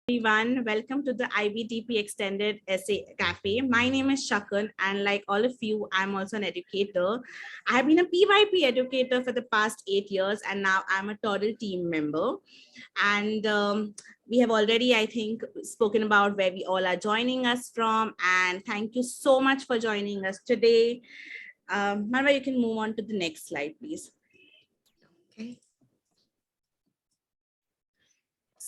Everyone, welcome to the IBDP Extended Essay Cafe. My name is Shakan, and like all of you, I'm also an educator. I have been a PYP educator for the past 8 years, and now I'm a Toddle team member. And we have already, I think, spoken about where we all are joining us from. And thank you so much for joining us today. Marwa, you can move on to the next slide, please. Okay.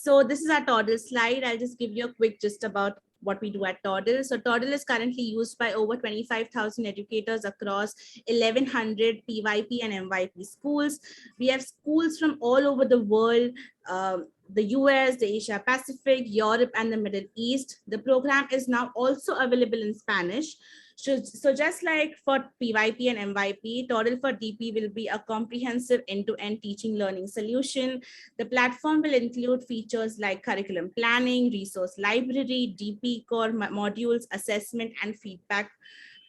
So this is our Toddle slide. I'll just give you a quick gist about what we do at Toddle. So Toddle is currently used by over 25,000 educators across 1,100 PYP and MYP schools. We have schools from all over the world, the US, the Asia Pacific, Europe, and the Middle East. The program is now also available in Spanish. So just like for PYP and MYP, Toddle for DP will be a comprehensive end-to-end teaching learning solution. The platform will include features like curriculum planning, resource library, DP core modules, assessment and feedback,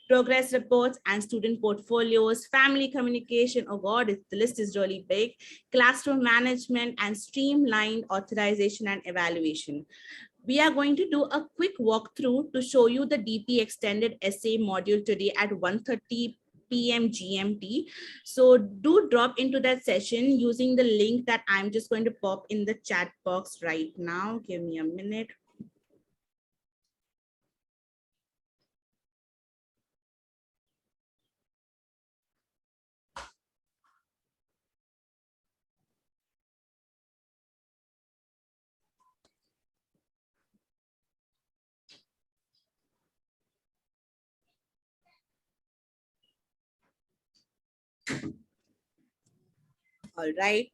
progress reports and student portfolios, family communication, oh God, the list is really big, classroom management, and streamlined authorization and evaluation. We are going to do a quick walkthrough to show you the DP extended essay module today at 1:30 p.m. GMT. So do drop into that session using the link that I'm just going to pop in the chat box right now. Give me a minute. All right.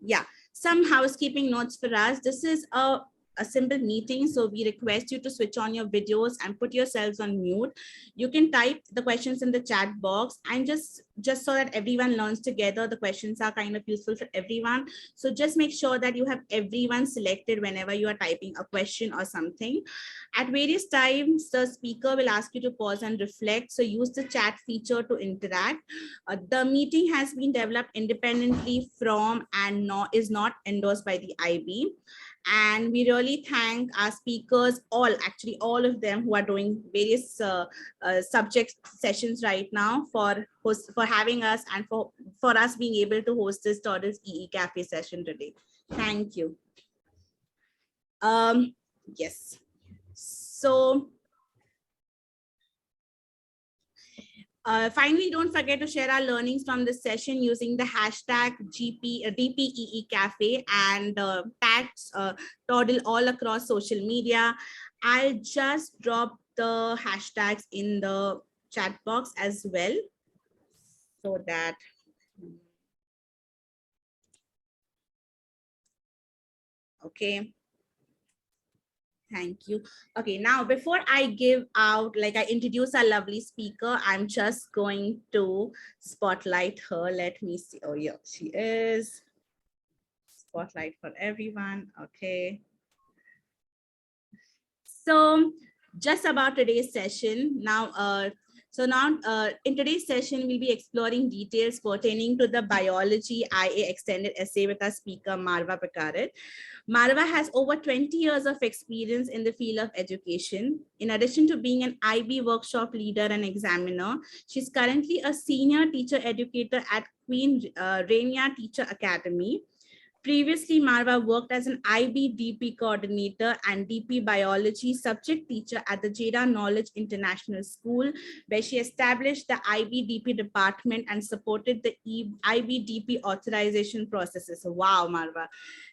Yeah, some housekeeping notes for us. This is a simple meeting, so we request you to switch on your videos and put yourselves on mute. You can type the questions in the chat box, and just so that everyone learns together, the questions are kind of useful for everyone. So just make sure that you have everyone selected whenever you are typing a question or something. At various times, the speaker will ask you to pause and reflect. So use the chat feature to interact. The meeting has been developed independently from and is not endorsed by the IB. And we really thank our speakers, actually all of them who are doing various subject sessions right now for having us and for us being able to host this Toddle's EE Cafe session today. Thank you. Yes. So finally, don't forget to share our learnings from this session using the hashtag DPEE Cafe and tags Toddle all across social media. I'll just drop the hashtags in the chat box as well, so that okay. Thank you. Okay, now before I give out, like I introduce our lovely speaker, I'm just going to spotlight her. Let me see. Oh yeah, she is. Spotlight for everyone. Okay. So just about today's session now. In today's session, we'll be exploring details pertaining to the biology IA extended essay with our speaker, Marwa Bkerat. Marwa has over 20 years of experience in the field of education. In addition to being an IB workshop leader and examiner, she's currently a senior teacher educator at Queen Rania Teacher Academy. Previously, Marwa worked as an IB DP coordinator and DP biology subject teacher at the Jeddah Knowledge International School, where she established the IB DP department and supported the IB DP authorization processes. Wow, Marwa.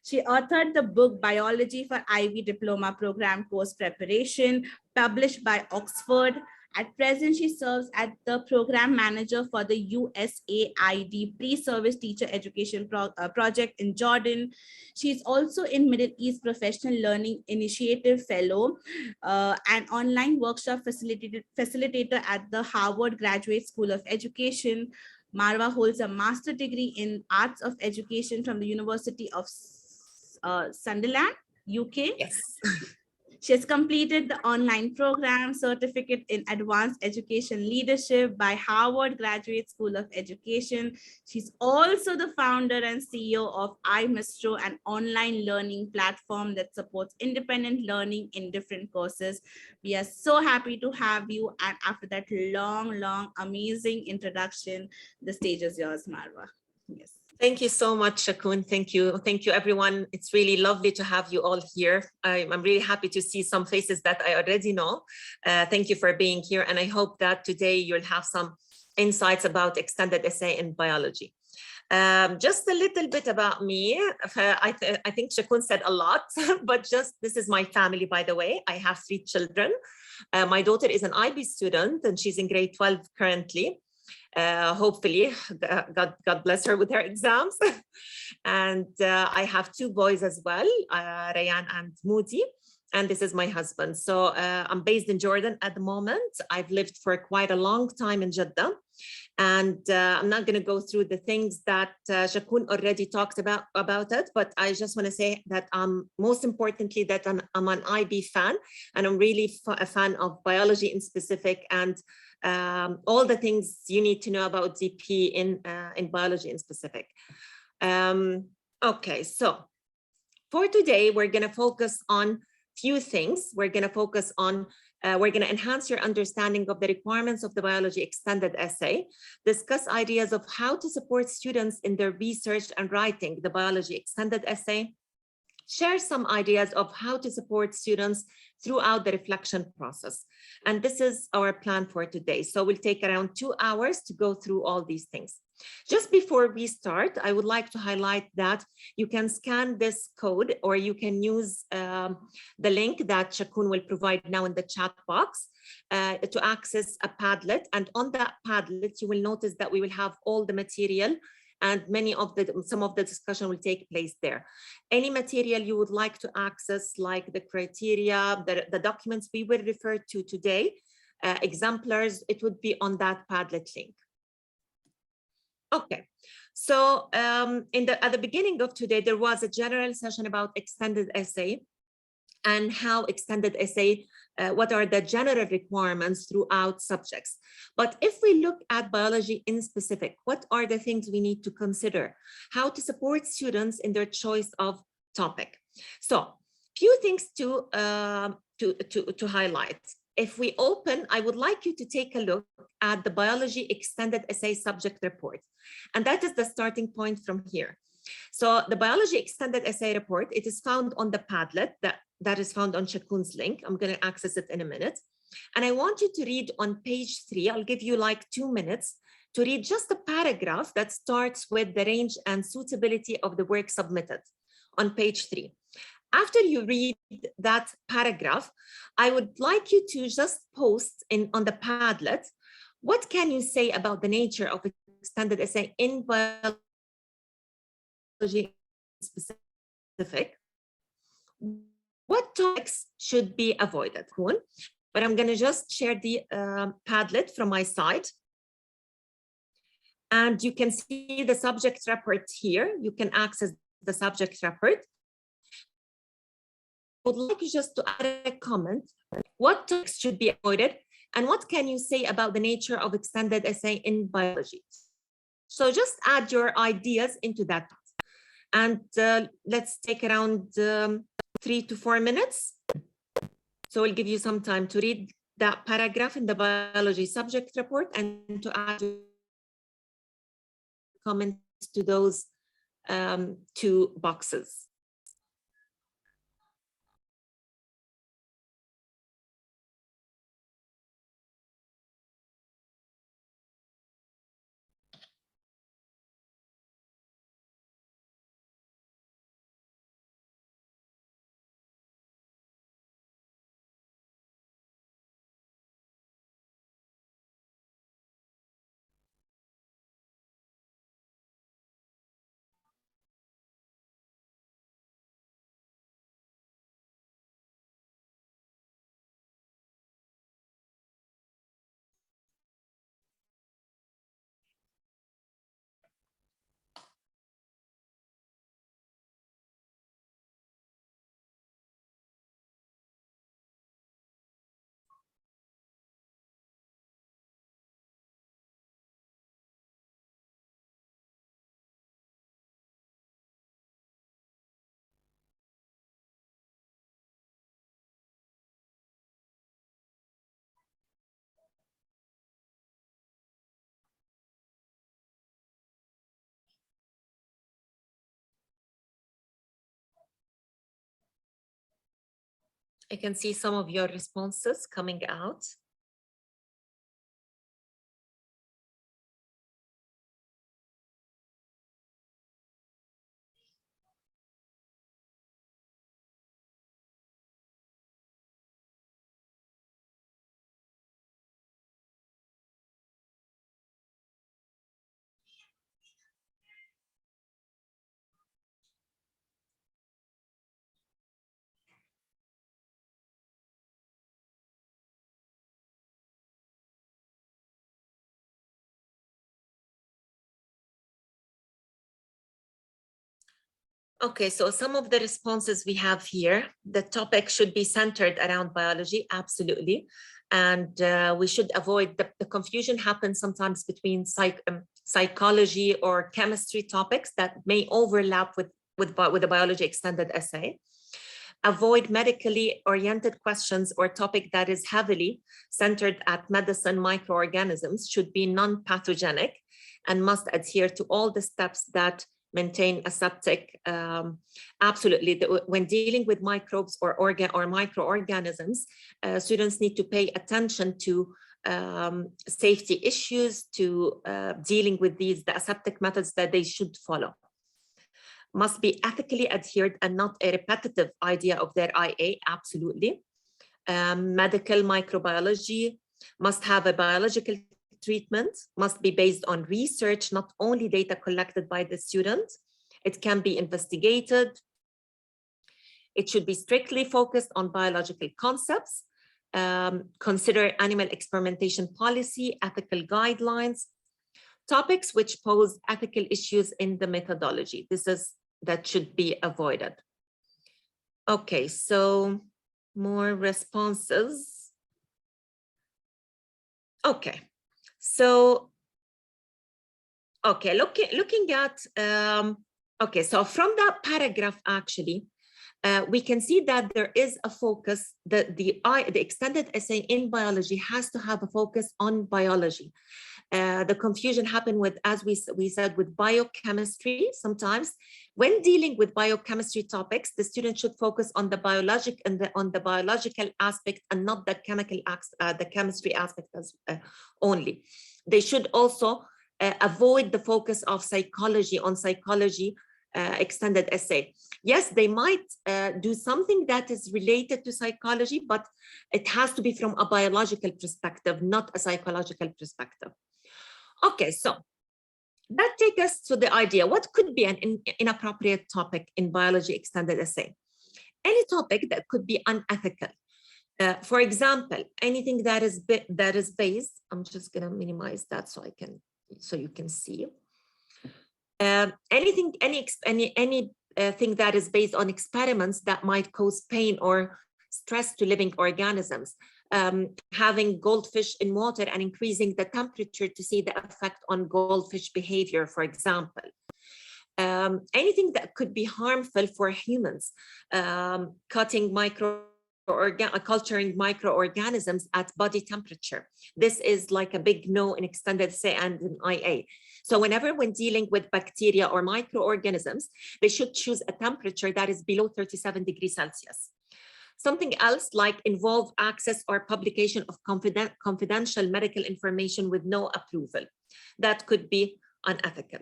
She authored the book Biology for IB Diploma Programme Course Preparation, published by Oxford. At present, she serves as the program manager for the USAID pre-service teacher education project in Jordan. She is also in Middle East Professional Learning Initiative Fellow, and online workshop facilitator at the Harvard Graduate School of Education. Marwa holds a master's degree in Arts of Education from the University of Sunderland, UK. Yes. She has completed the online program Certificate in Advanced Education Leadership by Harvard Graduate School of Education. She's also the founder and CEO of iMastro, an online learning platform that supports independent learning in different courses. We are so happy to have you. And after that long, amazing introduction, the stage is yours, Marwa. Yes. Thank you so much, Shakun. Thank you. Thank you, everyone. It's really lovely to have you all here. I'm really happy to see some faces that I already know. Thank you for being here. And I hope that today you'll have some insights about extended essay in biology. Just a little bit about me. I think Shakun said a lot, but just this is my family, by the way. I have 3 children. My daughter is an IB student and she's in grade 12 currently. Hopefully, God bless her with her exams. And I have 2 boys as well, Rayan and Moody. And this is my husband. So I'm based in Jordan at the moment. I've lived for quite a long time in Jeddah. And I'm not going to go through the things that Shakun already talked about it, but I just want to say that most importantly that I'm an IB fan, and I'm really a fan of biology in specific, and all the things you need to know about DP in biology in specific. Okay, so for today, we're going to focus on few things. We're going to focus on we're going to enhance your understanding of the requirements of the biology extended essay, discuss ideas of how to support students in their research and writing the biology extended essay, share some ideas of how to support students throughout the reflection process. And this is our plan for today. So we'll take around 2 hours to go through all these things. Just before we start, I would like to highlight that you can scan this code, or you can use the link that Shakun will provide now in the chat box to access a Padlet. And on that Padlet, you will notice that we will have all the material, and some of the discussion will take place there. Any material you would like to access, like the criteria, the documents we will refer to today, exemplars, it would be on that Padlet link. Okay, so at the beginning of today, there was a general session about extended essay and how extended essay, what are the general requirements throughout subjects. But if we look at biology in specific, what are the things we need to consider? How to support students in their choice of topic. So few things to highlight. If we open, I would like you to take a look at the biology extended essay subject report. And that is the starting point from here. So the biology extended essay report, it is found on the Padlet that is found on Shakun's link. I'm going to access it in a minute. And I want you to read on page 3. I'll give you like 2 minutes to read just a paragraph that starts with the range and suitability of the work submitted on page 3. After you read that paragraph, I would like you to just post on the Padlet, what can you say about the nature of extended essay in biology specific? What topics should be avoided? But I'm going to just share the Padlet from my side. And you can see the subject report here. You can access the subject report. I would like you just to add a comment. What topics should be avoided? And what can you say about the nature of extended essay in biology? So just add your ideas into that. And let's take around 3 to 4 minutes. So we'll give you some time to read that paragraph in the biology subject report and to add comments to those 2 boxes. I can see some of your responses coming out. Okay, so some of the responses we have here, the topic should be centered around biology, absolutely. And we should avoid the confusion happens sometimes between psychology or chemistry topics that may overlap with the biology extended essay. Avoid medically oriented questions or topic that is heavily centered at medicine. Microorganisms should be non-pathogenic and must adhere to all the steps that maintain aseptic. Absolutely, when dealing with microbes or microorganisms, students need to pay attention to safety issues, to dealing with the aseptic methods that they should follow. Must be ethically adhered and not a repetitive idea of their IA, absolutely. Medical microbiology must have a biological treatment, must be based on research, not only data collected by the student. It can be investigated. It should be strictly focused on biological concepts. Consider animal experimentation policy, ethical guidelines, topics which pose ethical issues in the methodology. That should be avoided. Okay, so more responses. Okay. So, okay, looking at, okay, so from that paragraph, actually, we can see that there is a focus, the extended essay in biology has to have a focus on biology. The confusion happened with, as we said, with biochemistry. Sometimes when dealing with biochemistry topics, the student should focus on the biological aspect and not the chemistry aspect only. They should also avoid the focus of psychology extended essay. Yes, they might do something that is related to psychology, but it has to be from a biological perspective, not a psychological perspective. Okay, so that takes us to the idea, what could be an inappropriate topic in biology extended essay? Any topic that could be unethical. For example, anything that is based, I'm just gonna minimize that so you can see. Anything that is based on experiments that might cause pain or stress to living organisms. Having goldfish in water and increasing the temperature to see the effect on goldfish behavior, for example. Anything that could be harmful for humans, culturing microorganisms at body temperature. This is like a big no in extended essay and in IA. So when dealing with bacteria or microorganisms, they should choose a temperature that is below 37 degrees Celsius. Something else like involve access or publication of confidential medical information with no approval. That could be unethical.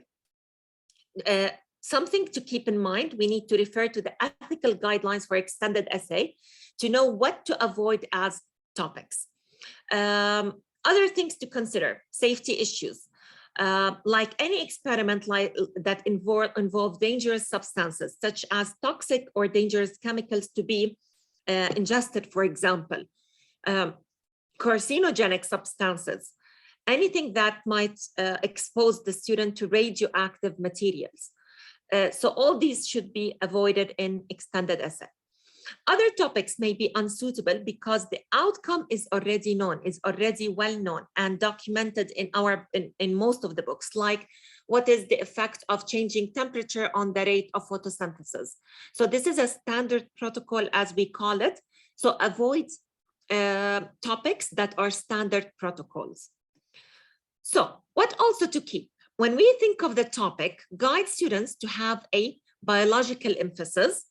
Something to keep in mind, we need to refer to the ethical guidelines for extended essay to know what to avoid as topics. Other things to consider, safety issues. Like any experiment that involve dangerous substances, such as toxic or dangerous chemicals to be ingested, for example, carcinogenic substances, anything that might expose the student to radioactive materials. So all these should be avoided in extended essay. Other topics may be unsuitable because the outcome is already known, is already well known and documented in most of the books, like what is the effect of changing temperature on the rate of photosynthesis. So this is a standard protocol, as we call it. So avoid topics that are standard protocols. So what also to keep? When we think of the topic, guide students to have a biological emphasis,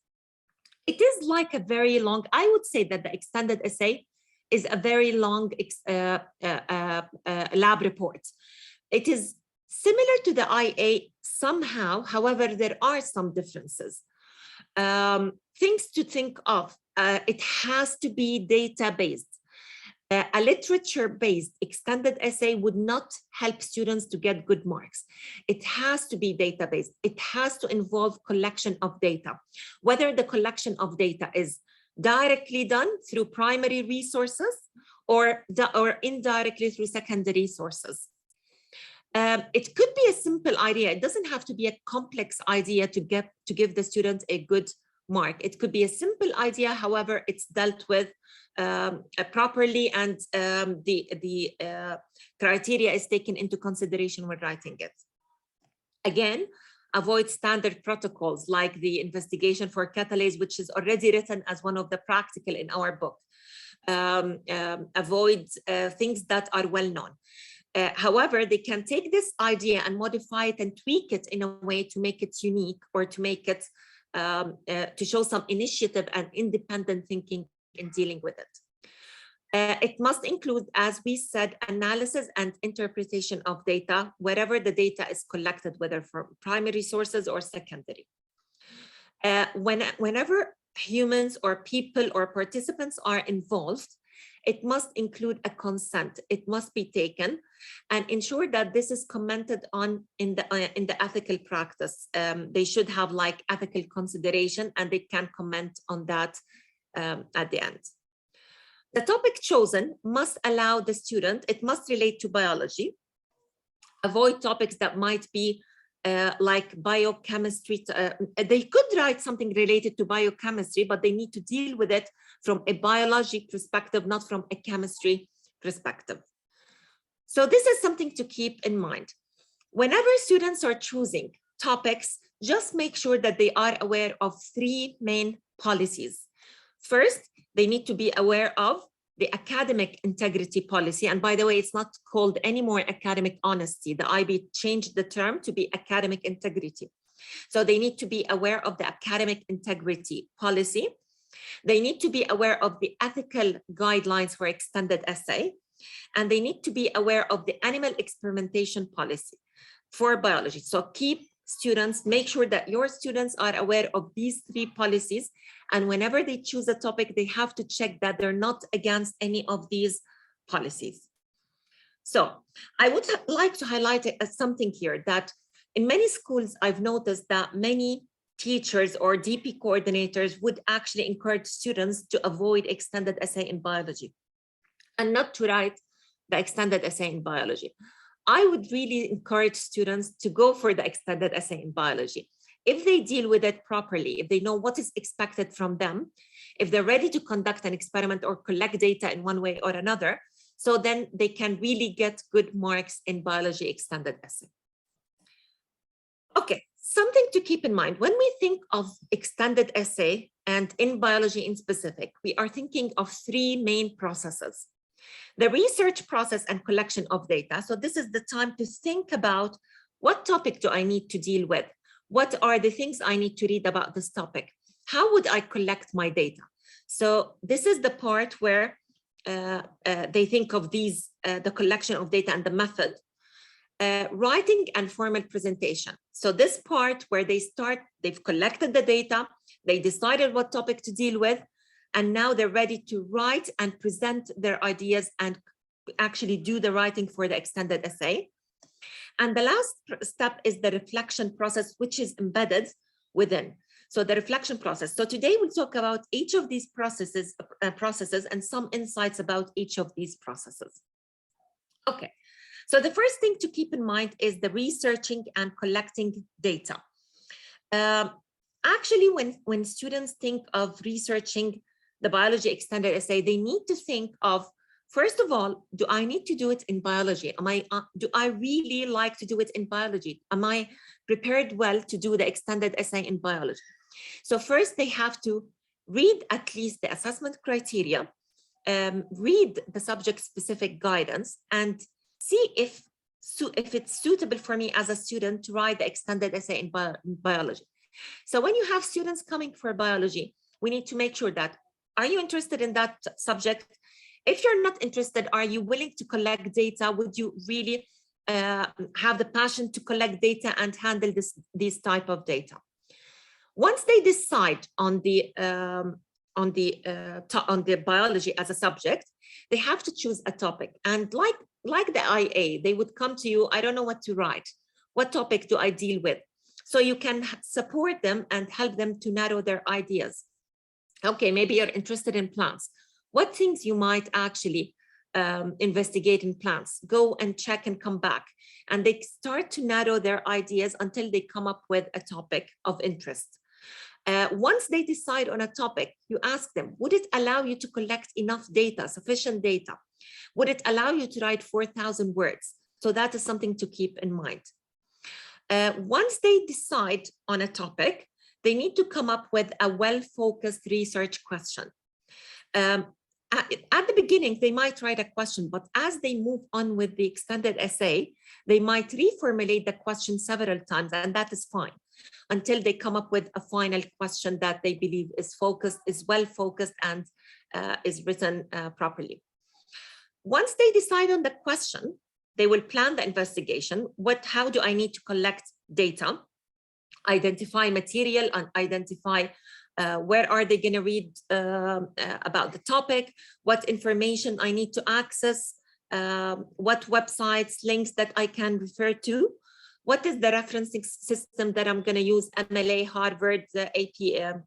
It is like a very long, I would say that the extended essay is a very long lab report. It is similar to the IA somehow, however, there are some differences. Things to think of, it has to be data-based. A literature-based extended essay would not help students to get good marks. It has to be data-based. It has to involve collection of data, whether the collection of data is directly done through primary resources or indirectly through secondary sources. It could be a simple idea. It doesn't have to be a complex idea to give the student a good mark. It could be a simple idea, however, it's dealt with properly, and the criteria is taken into consideration when writing it. Again, avoid standard protocols like the investigation for catalase, which is already written as one of the practical in our book. Avoid things that are well known. However, they can take this idea and modify it and tweak it in a way to make it unique, or to make it to show some initiative and independent thinking in dealing with it. It must include, as we said, analysis and interpretation of data, wherever the data is collected, whether from primary sources or secondary. Whenever humans or people or participants are involved, it must include a consent. It must be taken and ensure that this is commented on in the ethical practice. They should have like ethical consideration, and they can comment on that at the end. The topic chosen must allow the student, it must relate to biology. Avoid topics that might be like biochemistry. They could write something related to biochemistry, but they need to deal with it from a biology perspective, not from a chemistry perspective. So this is something to keep in mind. Whenever students are choosing topics, just make sure that they are aware of three main policies. First, they need to be aware of the academic integrity policy. And by the way, it's not called anymore academic honesty. The IB changed the term to be academic integrity. So they need to be aware of the academic integrity policy. They need to be aware of the ethical guidelines for extended essay. And they need to be aware of the animal experimentation policy for biology. So keep students, make sure that your students are aware of these three policies. And whenever they choose a topic, they have to check that they're not against any of these policies. So I would like to highlight something here, that in many schools, I've noticed that many teachers or DP coordinators would actually encourage students to avoid extended essay in biology and not to write the extended essay in biology. I would really encourage students to go for the extended essay in biology. If they deal with it properly, if they know what is expected from them, if they're ready to conduct an experiment or collect data in one way or another, so then they can really get good marks in biology extended essay. Okay, something to keep in mind. When we think of extended essay, and in biology in specific, we are thinking of three main processes. The research process and collection of data. So this is the time to think about, what topic do I need to deal with? What are the things I need to read about this topic? How would I collect my data? So this is the part where they think of these, the collection of data and the method. Writing and formal presentation. So this part where they start, they've collected the data, they decided what topic to deal with, and now they're ready to write and present their ideas and actually do the writing for the extended essay. And the last step is the reflection process, which is embedded within. So the reflection process. So today we'll talk about each of these processes and some insights about each of these processes. Okay, so the first thing to keep in mind is the researching and collecting data. Actually, when students think of researching the biology extended essay, they need to think of, first of all, do I need to do it in biology? Do I really like to do it in biology? Am I prepared well to do the extended essay in biology? So first they have to read at least the assessment criteria, read the subject specific guidance, and see if it's suitable for me as a student to write the extended essay in biology. So when you have students coming for biology, we need to make sure that, are you interested in that subject? If you're not interested, are you willing to collect data? Would you really have the passion to collect data and handle these type of data? Once they decide on the biology as a subject, they have to choose a topic. And like the IA, they would come to you, I don't know what to write. What topic do I deal with? So you can support them and help them to narrow their ideas. Okay, maybe you're interested in plants. What things you might actually investigate in plants? Go and check and come back. And they start to narrow their ideas until they come up with a topic of interest. Once they decide on a topic, you ask them, would it allow you to collect enough data, sufficient data? Would it allow you to write 4,000 words? So that is something to keep in mind. Once they decide on a topic, they need to come up with a well-focused research question. At the beginning, they might write a question, but as they move on with the extended essay, they might reformulate the question several times, and that is fine, until they come up with a final question that they believe is focused, is well-focused, and is written properly. Once they decide on the question, they will plan the investigation. How do I need to collect data, identify material, and identify where are they going to read about the topic, what information I need to access, what websites, links that I can refer to, what is the referencing system that I'm going to use, MLA, Harvard, APA,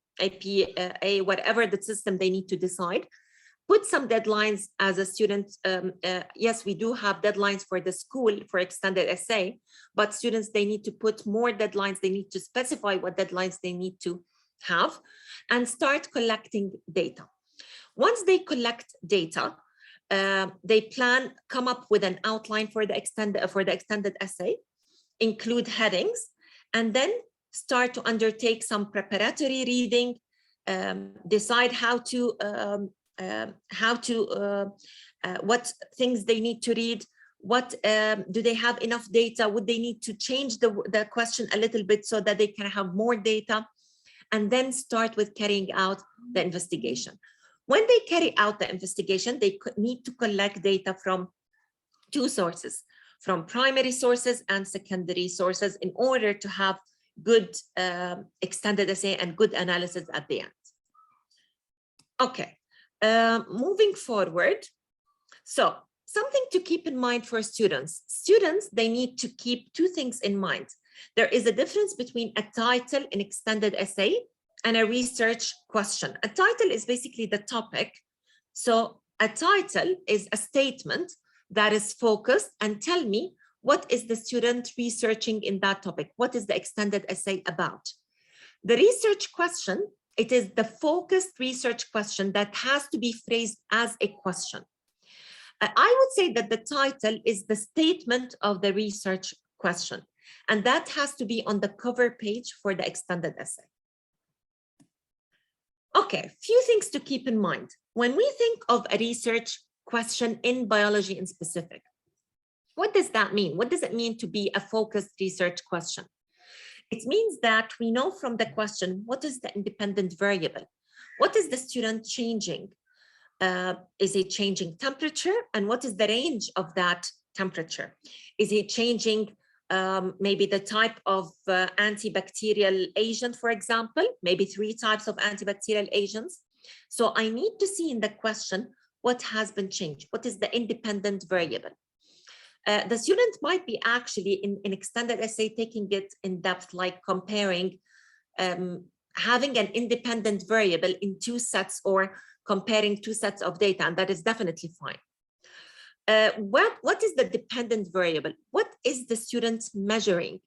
whatever the system they need to decide. Put some deadlines as a student. Yes, we do have deadlines for the school for extended essay, but students, they need to put more deadlines. They need to specify what deadlines they need to have and start collecting data. Once they collect data, they come up with an outline for the extended essay, include headings, and then start to undertake some preparatory reading, decide what things they need to read, do they have enough data, would they need to change the question a little bit so that they can have more data, and then start with carrying out the investigation. When they carry out the investigation, they need to collect data from two sources, from primary sources and secondary sources, in order to have good extended essay and good analysis at the end. Okay, moving forward. So something to keep in mind for students. Students, they need to keep two things in mind. There is a difference between a title in extended essay and a research question. A title is basically the topic. So a title is a statement that is focused and tell me what is the student researching in that topic? What is the extended essay about? The research question, it is the focused research question that has to be phrased as a question. I would say that the title is the statement of the research question, and that has to be on the cover page for the extended essay. Okay, few things to keep in mind. When we think of a research question in biology in specific, what does that mean? What does it mean to be a focused research question? It means that we know from the question, what is the independent variable? What is the student changing? Is he changing temperature? And what is the range of that temperature? Is he changing maybe the type of antibacterial agent, for example, maybe 3 types of antibacterial agents? So I need to see in the question, what has been changed? What is the independent variable? The student might be actually in extended essay taking it in depth, like comparing, having an independent variable in 2 sets or comparing 2 sets of data, and that is definitely fine. What is the dependent variable? What is the student measuring?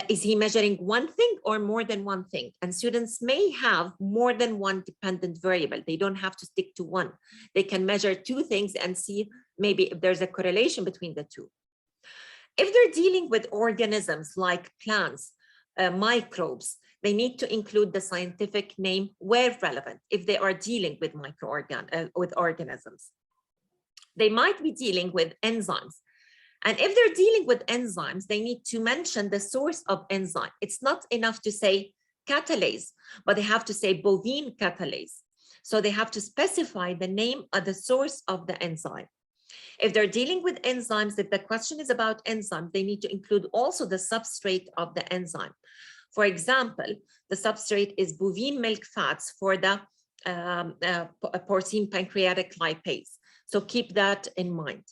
Is he measuring one thing or more than one thing? And students may have more than one dependent variable. They don't have to stick to one. They can measure 2 things and see maybe if there's a correlation between the 2. If they're dealing with organisms like plants, microbes, they need to include the scientific name where relevant if they are dealing with organisms. They might be dealing with enzymes. And if they're dealing with enzymes, they need to mention the source of enzyme. It's not enough to say catalase, but they have to say bovine catalase. So they have to specify the name of the source of the enzyme. If they're dealing with enzymes, if the question is about enzymes, they need to include also the substrate of the enzyme. For example, the substrate is bovine milk fats for the porcine pancreatic lipase. So keep that in mind.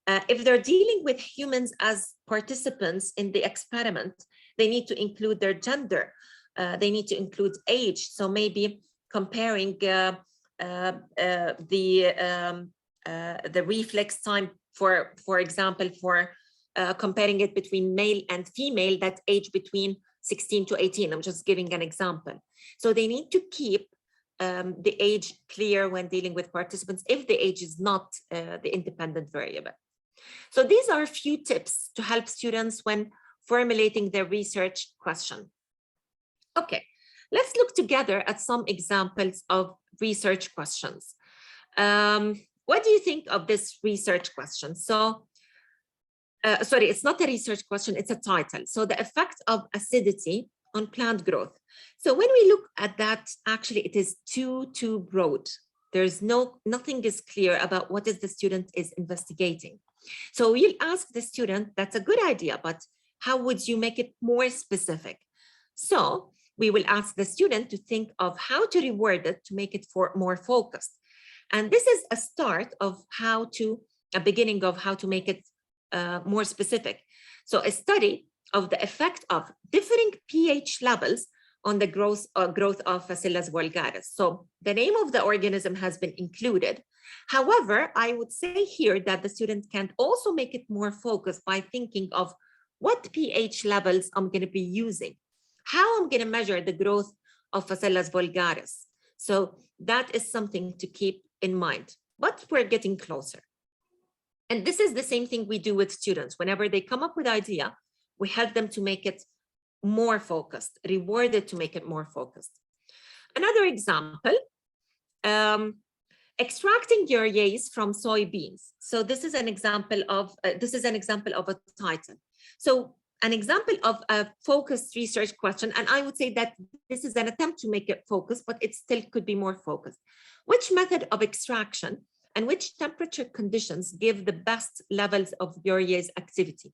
If they're dealing with humans as participants in the experiment, they need to include their gender. They need to include age. So maybe comparing the reflex time, for example, for comparing it between male and female, that age between 16 to 18. I'm just giving an example. So they need to keep the age clear when dealing with participants if the age is not the independent variable. So these are a few tips to help students when formulating their research question. Okay, let's look together at some examples of research questions. What do you think of this research question? So, sorry, it's not a research question, it's a title. So the effect of acidity on plant growth. So when we look at that, actually it is too broad. There's nothing is clear about what is the student is investigating. So we'll ask the student, that's a good idea, but how would you make it more specific? So we will ask the student to think of how to reword it to make it more focused. And this is a start of a beginning of how to make it more specific. So a study of the effect of differing pH levels on the growth of Bacillus vulgaris. So the name of the organism has been included. However, I would say here that the student can also make it more focused by thinking of what pH levels I'm going to be using, how I'm going to measure the growth of Bacillus vulgaris. So that is something to keep in mind, but we're getting closer. And this is the same thing we do with students. Whenever they come up with idea, we help them to make it more focused, rewarded to make it more focused. Another example, extracting urease from soybeans. So this is an example of a title. So an example of a focused research question, and I would say that this is an attempt to make it focused, but it still could be more focused. Which method of extraction and which temperature conditions give the best levels of urease activity?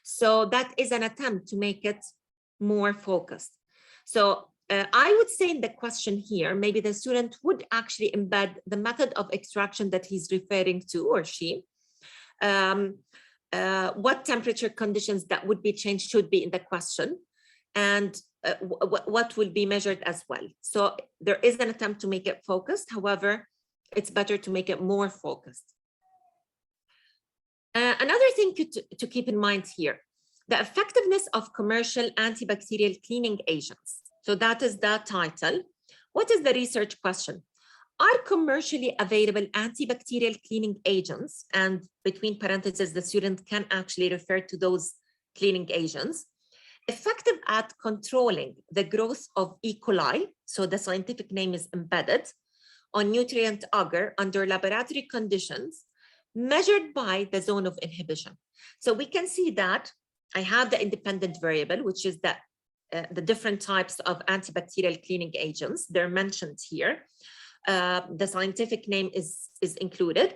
So that is an attempt to make it more focused. So I would say in the question here, maybe the student would actually embed the method of extraction that he's referring to, or she. What temperature conditions that would be changed should be in the question, and what will be measured as well. So there is an attempt to make it focused. However, it's better to make it more focused. Another thing to keep in mind here, the effectiveness of commercial antibacterial cleaning agents. So that is the title. What is the research question? Are commercially available antibacterial cleaning agents, and between parentheses, the student can actually refer to those cleaning agents, effective at controlling the growth of E. coli, so the scientific name is embedded, on nutrient agar under laboratory conditions, measured by the zone of inhibition. So we can see that I have the independent variable, which is the different types of antibacterial cleaning agents. They're mentioned here. The scientific name is included.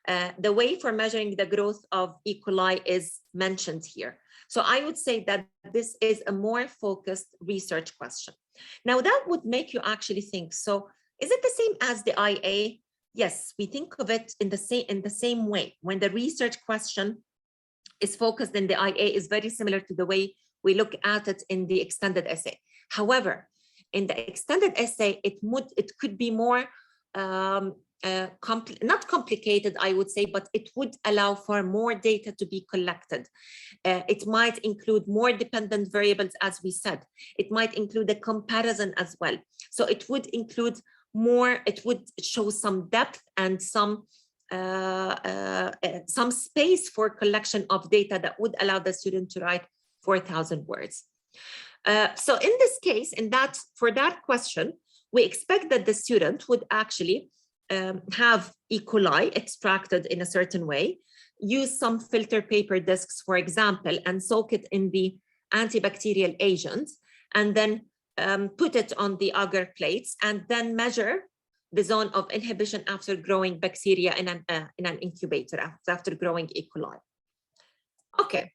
The way for measuring the growth of E. coli is mentioned here. So I would say that this is a more focused research question. Now that would make you actually think, so is it the same as the IA? Yes, we think of it in the same way. When the research question is focused in the IA, is very similar to the way we look at it in the extended essay. However, in the extended essay, it could be more not complicated, I would say, but it would allow for more data to be collected. It might include more dependent variables, as we said. It might include a comparison as well. So it would include more, it would show some depth and some space for collection of data that would allow the student to write 4,000 words. So in this case, for that question, we expect that the student would actually have E. coli extracted in a certain way, use some filter paper discs, for example, and soak it in the antibacterial agent, and then put it on the agar plates, and then measure the zone of inhibition after growing bacteria in an incubator, after growing E. coli. Okay.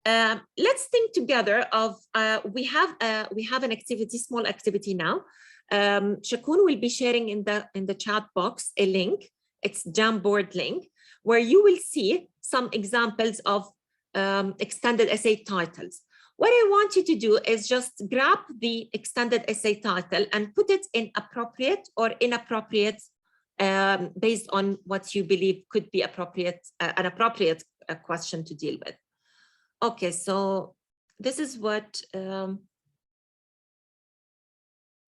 Let's think together of, we have an activity, small activity now. Shakun will be sharing in the chat box a link. It's Jamboard link, where you will see some examples of extended essay titles. What I want you to do is just grab the extended essay title and put it in appropriate or inappropriate, based on what you believe could be appropriate, an appropriate question to deal with. Okay, so this is what,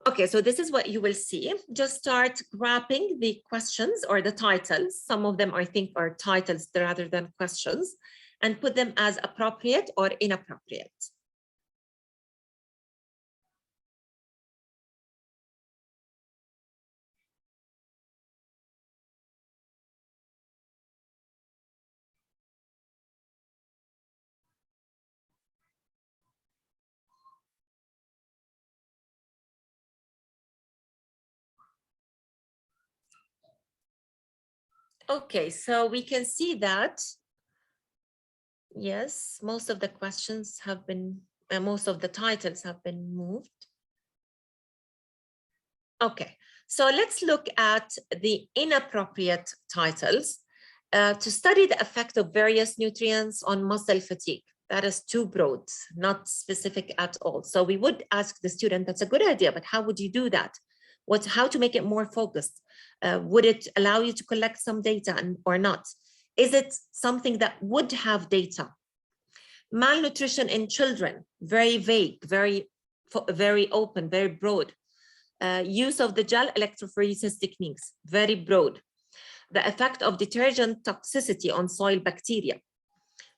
okay, so this is what you will see. Just start grabbing the questions or the titles. Some of them I think are titles rather than questions, and put them as appropriate or inappropriate. Okay, so we can see that, yes, most of the questions have been, most of the titles have been moved. Okay, so let's look at the inappropriate titles. To study the effect of various nutrients on muscle fatigue. That is too broad, not specific at all. So we would ask the student, that's a good idea, but how would you do that? How to make it more focused? Would it allow you to collect some data or not? Is it something that would have data? Malnutrition in children, very vague, very open, very broad. Use of the gel electrophoresis techniques, very broad. The effect of detergent toxicity on soil bacteria,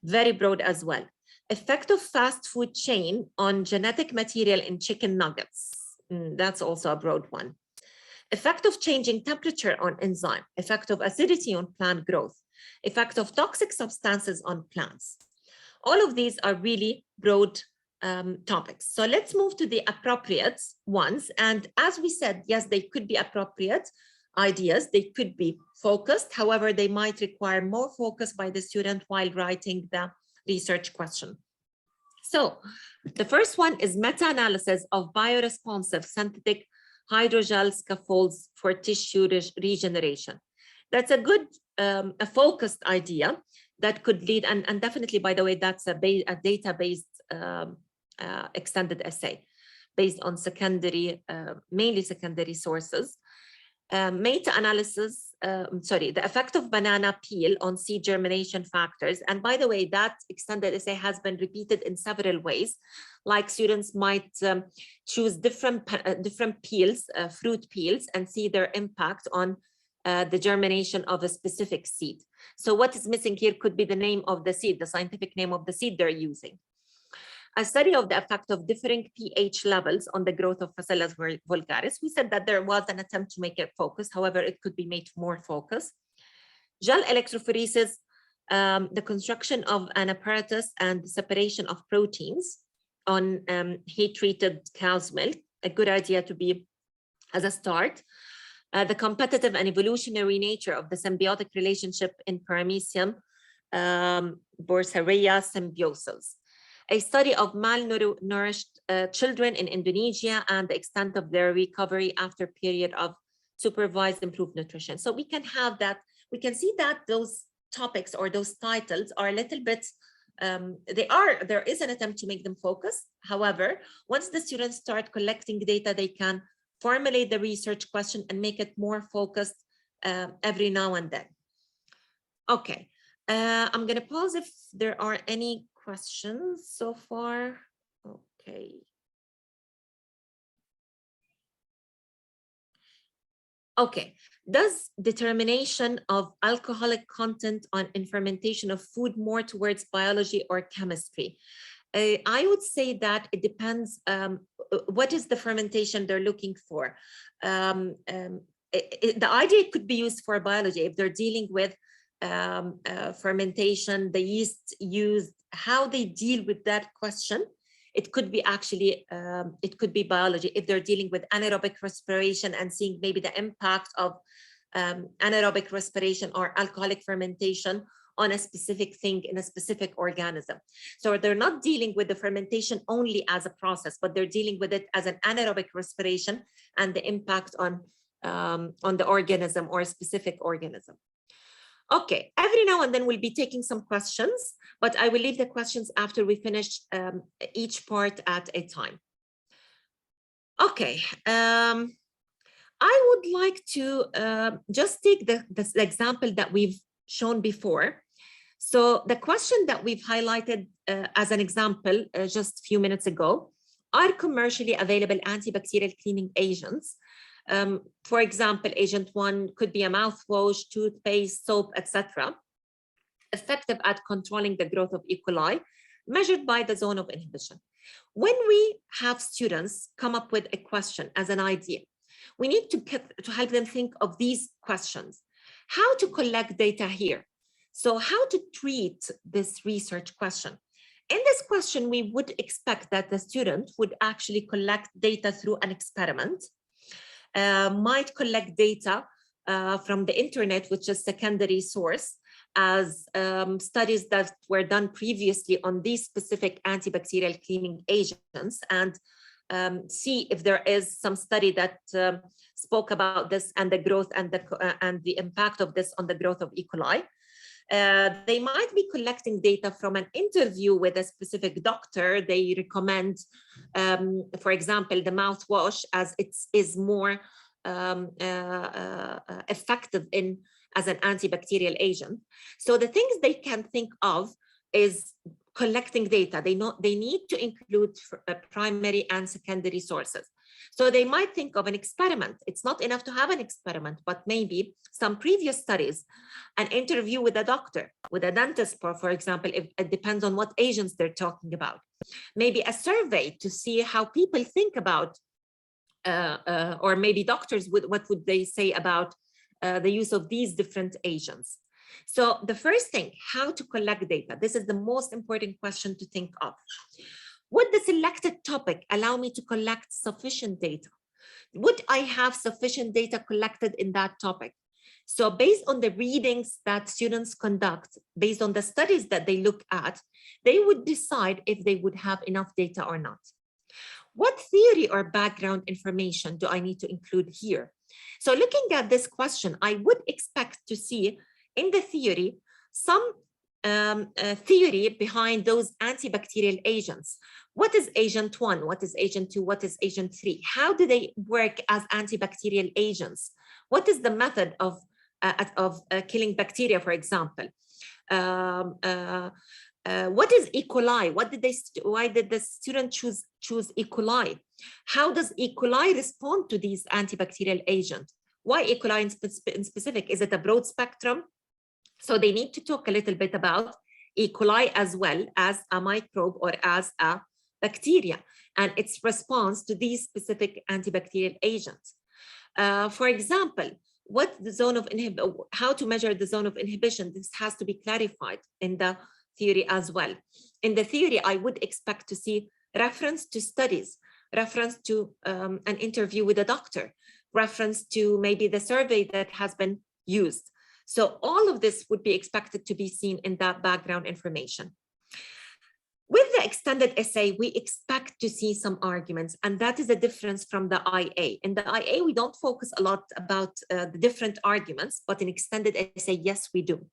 very broad as well. Effect of fast food chain on genetic material in chicken nuggets, that's also a broad one. Effect of changing temperature on enzyme, effect of acidity on plant growth, effect of toxic substances on plants. All of these are really broad topics. So let's move to the appropriate ones. And as we said, yes, they could be appropriate ideas. They could be focused. However, they might require more focus by the student while writing the research question. So the first one is meta-analysis of bioresponsive synthetic hydrogel scaffolds for tissue regeneration. That's a good, a focused idea that could lead, and definitely, by the way, that's a data-based extended essay based on secondary, mainly secondary sources. Meta-analysis, the effect of banana peel on seed germination factors. And by the way, that extended essay has been repeated in several ways. Like students might choose different peels, fruit peels, and see their impact on the germination of a specific seed. So what is missing here could be the name of the seed, the scientific name of the seed they're using. A study of the effect of differing pH levels on the growth of Phacelia vulgaris. We said that there was an attempt to make it focused. However, it could be made more focused. Gel electrophoresis, the construction of an apparatus and the separation of proteins on heat-treated cow's milk. A good idea to be as a start. The competitive and evolutionary nature of the symbiotic relationship in Paramecium, Borsaria symbiosis. A study of malnourished children in Indonesia and the extent of their recovery after a period of supervised improved nutrition. So we can have that, we can see that those topics or those titles are a little bit, there is an attempt to make them focus. However, once the students start collecting data, they can formulate the research question and make it more focused every now and then. Okay, I'm gonna pause if there are any questions so far. Okay. Okay, does determination of alcoholic content on fermentation of food more towards biology or chemistry? I would say that it depends what is the fermentation they're looking for. The idea could be used for biology if they're dealing with fermentation, the yeast used, how they deal with that question It could be actually, it could be biology if they're dealing with anaerobic respiration and seeing maybe the impact of anaerobic respiration or alcoholic fermentation on a specific thing in a specific organism. So they're not dealing with the fermentation only as a process, but they're dealing with it as an anaerobic respiration and the impact on the organism or a specific organism. Okay, every now and then we'll be taking some questions, but I will leave the questions after we finish each part at a time. Okay, I would like to just take the example that we've shown before. So the question that we've highlighted as an example just a few minutes ago are commercially available antibacterial cleaning agents. For example, agent 1 could be a mouthwash, toothpaste, soap, etc., effective at controlling the growth of E. coli, measured by the zone of inhibition. When we have students come up with a question as an idea, we need to help them think of these questions. How to collect data here? So how to treat this research question? In this question, we would expect that the student would actually collect data through an experiment, might collect data from the internet, which is secondary source, as studies that were done previously on these specific antibacterial cleaning agents, and see if there is some study that spoke about this and the growth and the impact of this on the growth of E. coli. They might be collecting data from an interview with a specific doctor. They recommend, for example, the mouthwash as it is more effective as an antibacterial agent. So the things they can think of is collecting data. They need to include primary and secondary sources. So they might think of an experiment. It's not enough to have an experiment, but maybe some previous studies, an interview with a doctor, with a dentist, for example, if it depends on what agents they're talking about. Maybe a survey to see how people think about, or maybe doctors, what would they say about the use of these different agents. So the first thing, how to collect data. This is the most important question to think of. Would the selected topic allow me to collect sufficient data? Would I have sufficient data collected in that topic? So based on the readings that students conduct, based on the studies that they look at, they would decide if they would have enough data or not. What theory or background information do I need to include here? So looking at this question, I would expect to see in the theory some theory behind those antibacterial agents. What is agent 1? What is agent 2? What is agent 3? How do they work as antibacterial agents? What is the method of killing bacteria, for example? What is E. coli? Why did the student choose E. coli? How does E. coli respond to these antibacterial agents? Why E. coli in specific? Is it a broad spectrum? So they need to talk a little bit about E. coli as well as a microbe or as a bacteria and its response to these specific antibacterial agents. For example, how to measure the zone of inhibition? This has to be clarified in the theory as well. In the theory, I would expect to see reference to studies, reference to an interview with a doctor, reference to maybe the survey that has been used. So all of this would be expected to be seen in that background information. With the extended essay, we expect to see some arguments, and that is a difference from the IA. In the IA, we don't focus a lot about the different arguments, but in extended essay, yes, we do.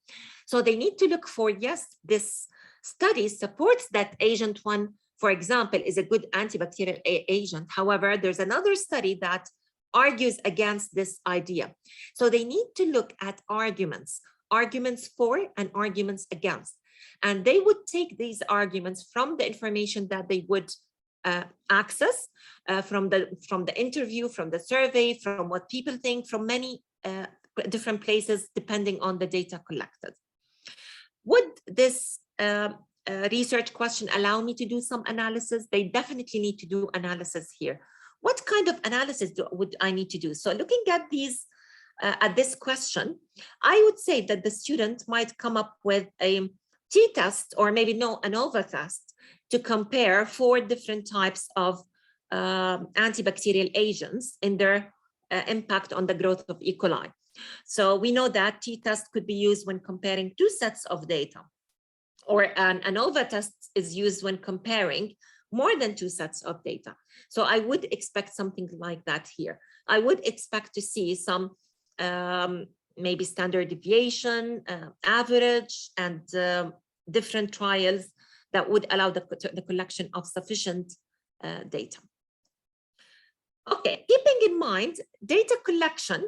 So they need to look for, yes, this study supports that agent 1, for example, is a good antibacterial agent. However, there's another study that argues against this idea. So they need to look at arguments for and arguments against. And they would take these arguments from the information that they would access from the interview, from the survey, from what people think, from many different places, depending on the data collected. Would this research question allow me to do some analysis? They definitely need to do analysis here. What kind of analysis would I need to do? So looking at these, at this question, I would say that the student might come up with a t-test or maybe no, ANOVA test to compare 4 different types of antibacterial agents in their impact on the growth of E. coli. So we know that t-test could be used when comparing 2 sets of data, or an ANOVA test is used when comparing more than 2 sets of data. So I would expect something like that here. I would expect to see some maybe standard deviation, average, and different trials that would allow the collection of sufficient data. Okay, keeping in mind data collection,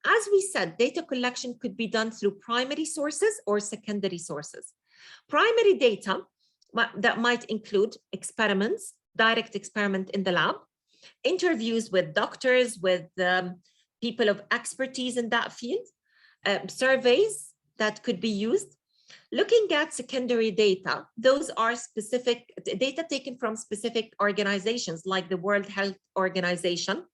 as we said, data collection could be done through primary sources or secondary sources. Primary data that might include experiments, direct experiment in the lab, interviews with doctors, with people of expertise in that field, surveys that could be used. Looking at secondary data, those are specific data taken from specific organizations like the World Health Organization,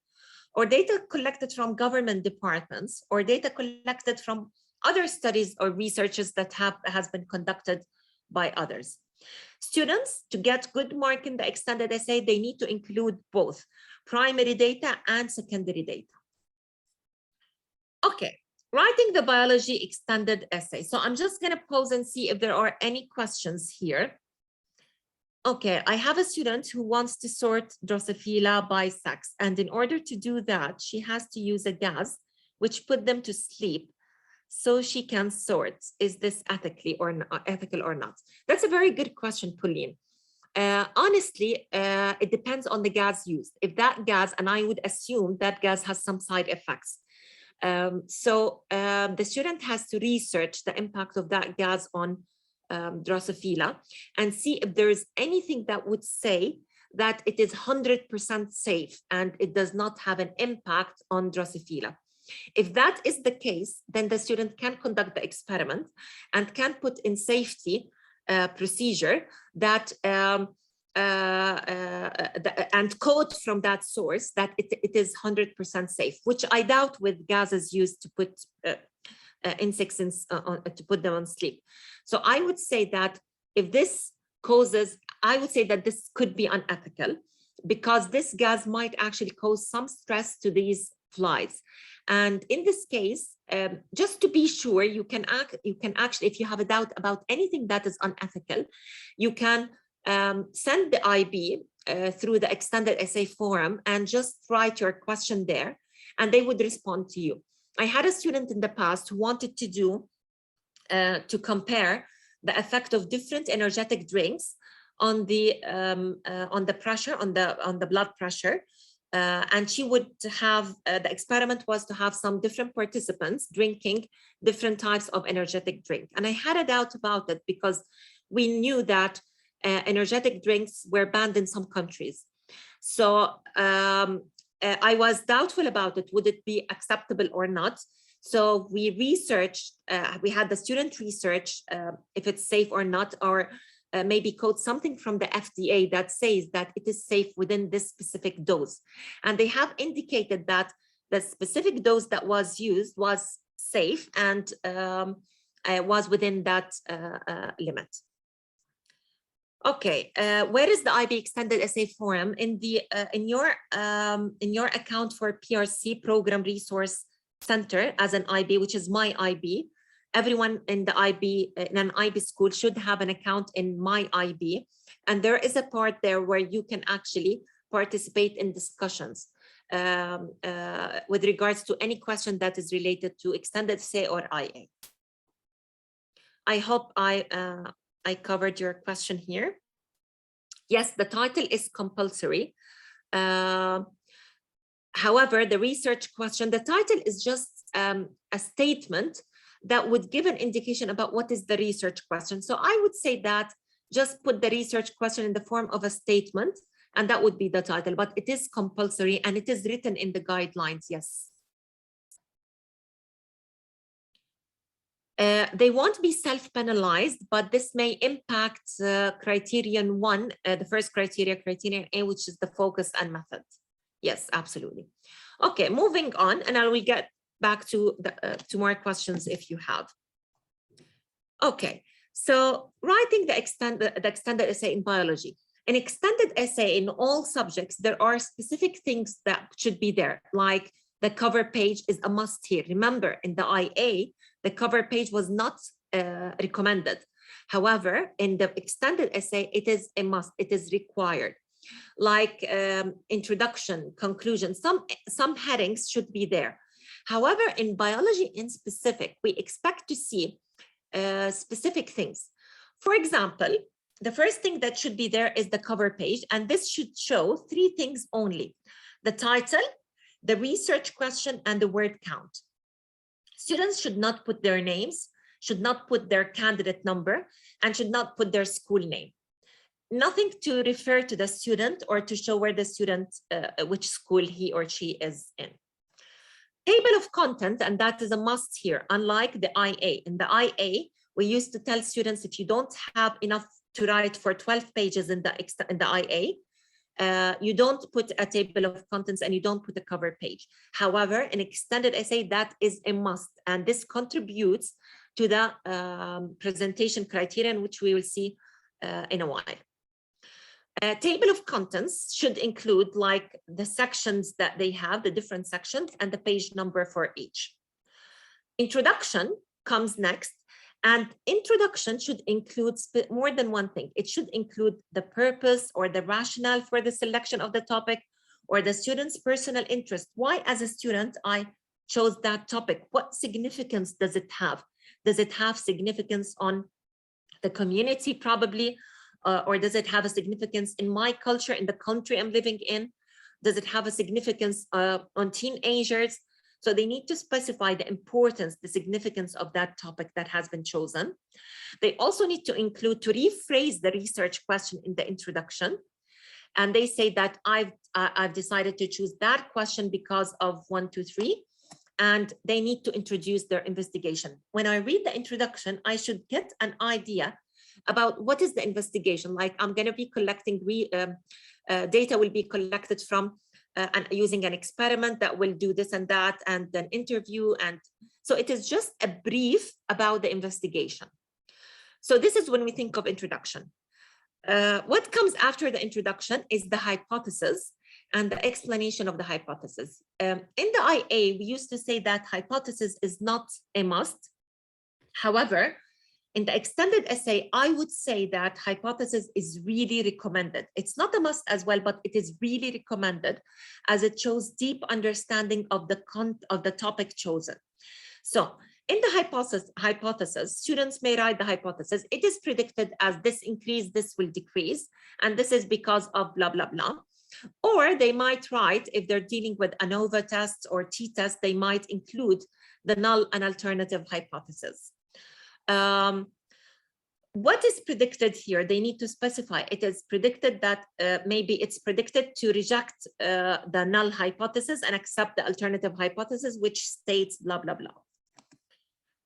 or data collected from government departments, or data collected from other studies or researches that has been conducted by others. Students, to get good mark in the extended essay, they need to include both primary data and secondary data. Okay, writing the biology extended essay. So I'm just going to pause and see if there are any questions here. Okay, I have a student who wants to sort Drosophila by sex, and in order to do that, she has to use a gas which put them to sleep so she can sort. Is this ethical or not? That's a very good question, Pauline. Honestly, it depends on the gas used. If that gas, and I would assume that gas has some side effects. The student has to research the impact of that gas on Drosophila and see if there is anything that would say that it is 100% safe and it does not have an impact on Drosophila. If that is the case, then the student can conduct the experiment and can put in safety procedure that and quote from that source that it is 100% safe, which I doubt with gases used to put insects to put them on sleep. So I would say that if this causes, I would say that this could be unethical because this gas might actually cause some stress to these flies. And in this case, just to be sure, you can actually, if you have a doubt about anything that is unethical, you can send the IB through the extended essay forum and just write your question there, and they would respond to you. I had a student in the past who wanted to do to compare the effect of different energetic drinks on the pressure, on the blood pressure. And she would have, the experiment was to have some different participants drinking different types of energetic drink. And I had a doubt about it because we knew that energetic drinks were banned in some countries. So I was doubtful about it. Would it be acceptable or not? So we researched, we had the student research if it's safe or not, or maybe quote something from the FDA that says that it is safe within this specific dose. And they have indicated that the specific dose that was used was safe and was within that limit. Okay, where is the IB Extended Essay Forum? In the in your account for PRC Program Resource Center as an IB, which is my IB. Everyone in the IB, in an IB school should have an account in my IB. And there is a part there where you can actually participate in discussions with regards to any question that is related to extended essay or IA. I hope I covered your question here. Yes, the title is compulsory. However, the research question, the title is just a statement that would give an indication about what is the research question. So I would say that just put the research question in the form of a statement, and that would be the title, but it is compulsory and it is written in the guidelines, yes. They won't be self-penalized, but this may impact criterion 1, the first criteria, criterion A, which is the focus and method. Yes, absolutely. Okay, moving on, and I will get back to to more questions if you have. Okay, so writing the extended essay in biology. An extended essay in all subjects, there are specific things that should be there, like the cover page is a must here. Remember, in the IA, the cover page was not recommended. However, in the extended essay, it is a must, it is required. Like introduction, conclusion, some headings should be there. However, in biology in specific, we expect to see specific things. For example, the first thing that should be there is the cover page, and this should show 3 things only: the title, the research question, and the word count. Students should not put their names, should not put their candidate number, and should not put their school name. Nothing to refer to the student or to show where the student, which school he or she is in. Table of content, and that is a must here, unlike the IA. In the IA, we used to tell students, if you don't have enough to write for 12 pages in the IA, you don't put a table of contents and you don't put a cover page. However, an extended essay, that is a must, and this contributes to the presentation criterion, which we will see in a while. A table of contents should include like the sections that they have, the different sections, and the page number for each. Introduction comes next, and introduction should include more than one thing. It should include the purpose or the rationale for the selection of the topic, or the student's personal interest. Why, as a student, I chose that topic? What significance does it have? Does it have significance on the community, probably? Or does it have a significance in my culture, in the country I'm living in? Does it have a significance on teenagers? So they need to specify the importance, the significance of that topic that has been chosen. They also need to include, to rephrase the research question in the introduction. And they say that I've decided to choose that question because of 1, 2, 3. And they need to introduce their investigation. When I read the introduction, I should get an idea about what is the investigation. Like, I'm going to be collecting data will be collected from and using an experiment that will do this and that, and an interview. And so it is just a brief about the investigation. So this is when we think of introduction. What comes after the introduction is the hypothesis and the explanation of the hypothesis. In the IA, we used to say that hypothesis is not a must. However, in the extended essay, I would say that hypothesis is really recommended. It's not a must as well, but it is really recommended, as it shows deep understanding of the topic chosen. So in the hypothesis, students may write the hypothesis. It is predicted as this increase, this will decrease, and this is because of blah, blah, blah. Or they might write, if they're dealing with ANOVA tests or t-test, they might include the null and alternative hypothesis. What is predicted here? They need to specify. It is predicted that maybe it's predicted to reject the null hypothesis and accept the alternative hypothesis, which states blah, blah, blah.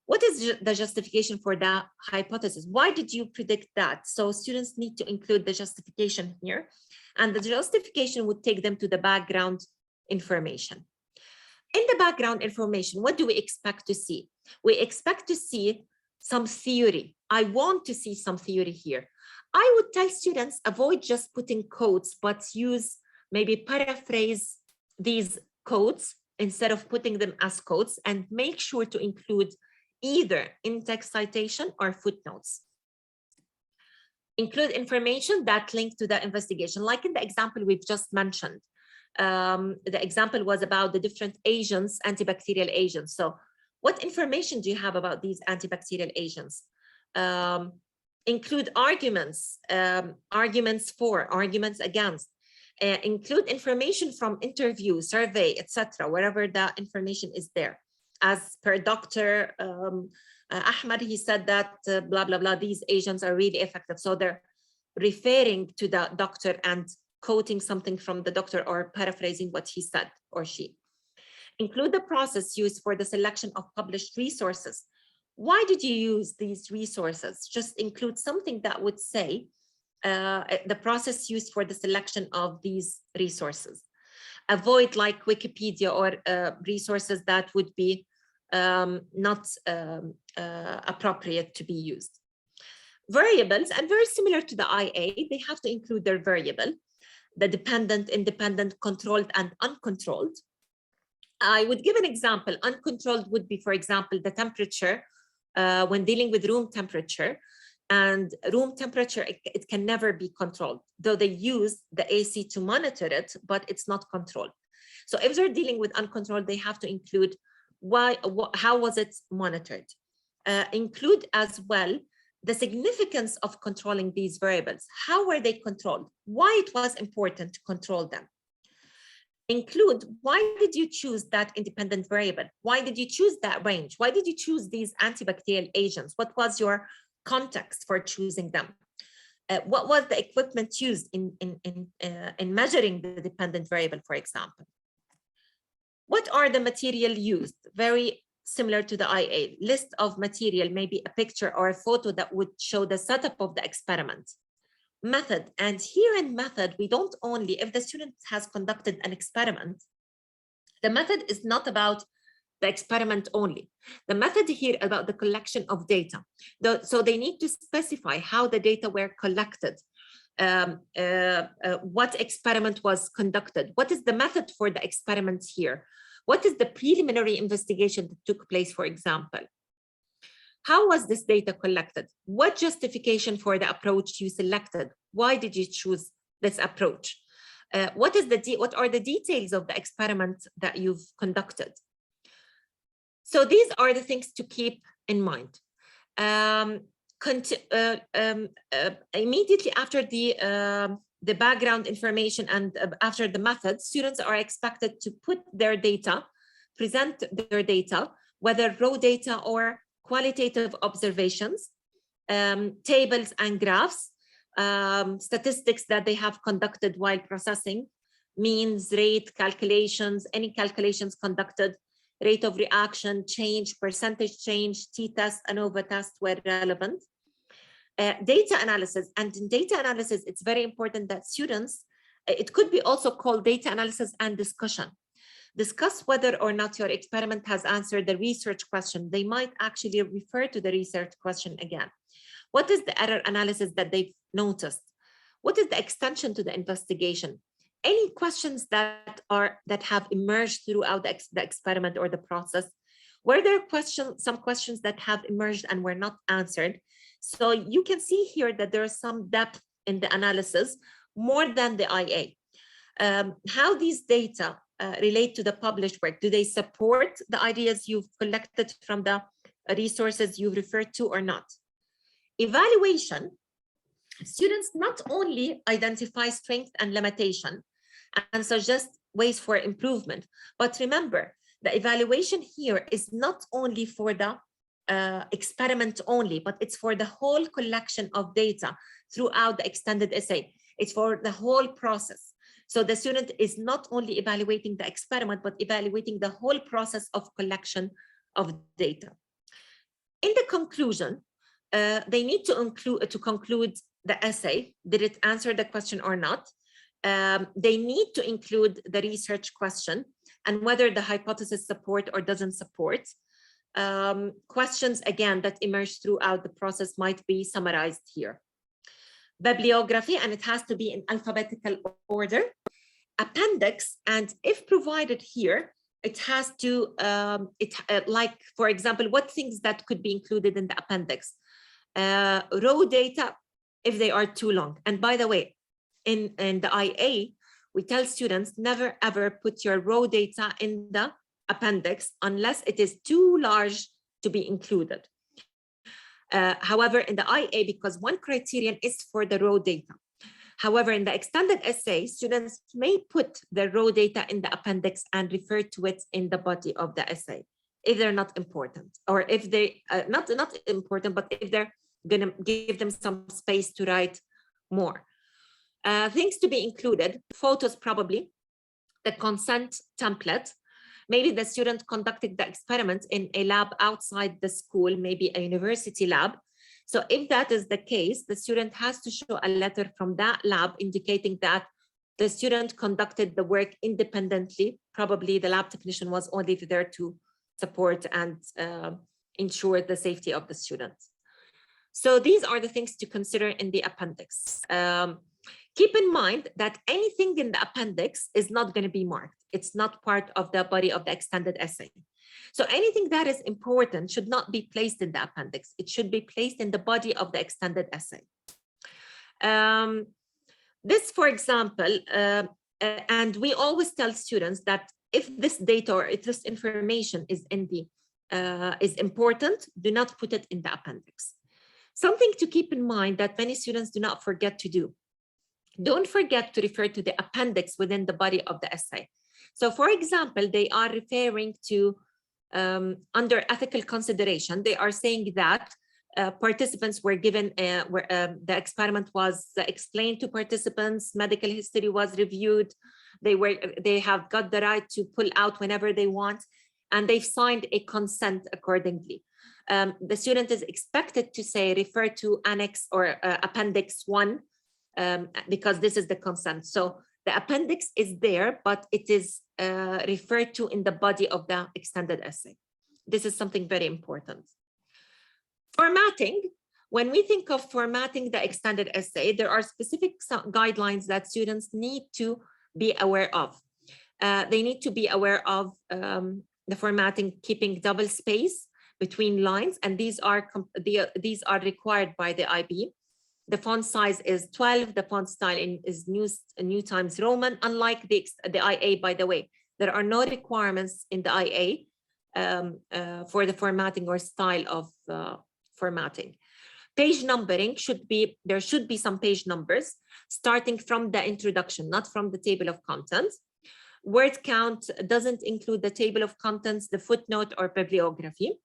What is the justification for the hypothesis? Why did you predict that? So students need to include the justification here, and the justification would take them to the background information. In the background information, what do we expect to see? We expect to see some theory. I want to see some theory here. I would tell students, avoid just putting quotes, but use, maybe paraphrase these quotes instead of putting them as quotes, and make sure to include either in-text citation or footnotes. Include information that link to the investigation, like in the example we've just mentioned. The example was about the different agents, antibacterial agents. So what information do you have about these antibacterial agents? Include arguments, arguments for, arguments against. Include information from interview, survey, etc., wherever the information is there. As per Dr. Ahmad, he said that blah, blah, blah, these agents are really effective. So they're referring to the doctor and quoting something from the doctor or paraphrasing what he said or she. Include the process used for the selection of published resources. Why did you use these resources? Just include something that would say the process used for the selection of these resources. Avoid like Wikipedia or resources that would be not appropriate to be used. variables, and very similar to the IA, they have to include their variable, the dependent, independent, controlled, and uncontrolled. I would give an example. Uncontrolled would be, for example, the temperature when dealing with room temperature. And room temperature, it can never be controlled, though they use the AC to monitor it, but it's not controlled. So if they're dealing with uncontrolled, they have to include how was it monitored? Include as well the significance of controlling these variables. How were they controlled? Why it was important to control them? Include, why did you choose that independent variable? Why did you choose that range? Why did you choose these antibacterial agents? What was your context for choosing them? What was the equipment used in measuring the dependent variable, for example? What are the material used? Very similar to the IA. List of material, maybe a picture or a photo that would show the setup of the experiment. Method, and here in method, we don't only, if the student has conducted an experiment, the method is not about the experiment only. The method here about the collection of data. So they need to specify how the data were collected, what experiment was conducted, what is the method for the experiment here, what is the preliminary investigation that took place, for example. How was this data collected? What justification for the approach you selected? Why did you choose this approach? What are the details of the experiment that you've conducted? So these are the things to keep in mind. Immediately after the background information and after the method, students are expected to put their data, present their data, whether raw data or qualitative observations, tables and graphs, statistics that they have conducted while processing, means, rate, calculations, any calculations conducted, rate of reaction, change, percentage change, t-test, ANOVA test were relevant. Data analysis, and in data analysis, it's very important that students, it could be also called data analysis and discussion. Discuss whether or not your experiment has answered the research question. They might actually refer to the research question again. What is the error analysis that they've noticed? What is the extension to the investigation? Any questions that have emerged throughout the experiment or the process? Were there some questions that have emerged and were not answered? So you can see here that there is some depth in the analysis more than the IA. How these data relate to the published work? Do they support the ideas you've collected from the resources you've referred to or not? Evaluation. Students not only identify strength and limitation and suggest ways for improvement, but remember, the evaluation here is not only for the experiment only, but it's for the whole collection of data throughout the extended essay. It's for the whole process. So the student is not only evaluating the experiment, but evaluating the whole process of collection of data. In the conclusion, they need to conclude the essay. Did it answer the question or not? They need to include the research question and whether the hypothesis support or doesn't support. Questions, again, that emerge throughout the process might be summarized here. Bibliography, and it has to be in alphabetical order. Appendix, and if provided here, it has to, like, for example, what things that could be included in the appendix. Raw data, if they are too long. And by the way, in the IA, we tell students never ever put your raw data in the appendix unless it is too large to be included. However, in the IA, because one criterion is for the raw data. However, in the extended essay, students may put the raw data in the appendix and refer to it in the body of the essay if they're not important, or if they not important, but if they're going to give them some space to write more. Things to be included, photos probably, the consent template. Maybe the student conducted the experiment in a lab outside the school, maybe a university lab. So if that is the case, the student has to show a letter from that lab indicating that the student conducted the work independently. Probably the lab technician was only there to support and ensure the safety of the students. So these are the things to consider in the appendix. Keep in mind that anything in the appendix is not going to be marked. It's not part of the body of the extended essay. So anything that is important should not be placed in the appendix. It should be placed in the body of the extended essay. This, for example, and we always tell students that if this data or if this information is in the is important, do not put it in the appendix. Something to keep in mind that many students do not forget to do. Don't forget to refer to the appendix within the body of the essay. So for example, they are referring to under ethical consideration, they are saying that participants were given, the experiment was explained to participants, medical history was reviewed, they have got the right to pull out whenever they want, and they've signed a consent accordingly. The student is expected to say, refer to Annex or Appendix 1, because this is the consent. So the appendix is there, but it is referred to in the body of the extended essay. This is something very important. Formatting, when we think of formatting the extended essay, there are specific guidelines that students need to be aware of. They need to be aware of the formatting, keeping double space between lines, and these are required by the IB. The font size is 12. The font style is New Times Roman. Unlike the IA, by the way, there are no requirements in the IA for the formatting or style of formatting. Page numbering there should be some page numbers starting from the introduction, not from the table of contents. Word count doesn't include the table of contents, the footnote, or bibliography.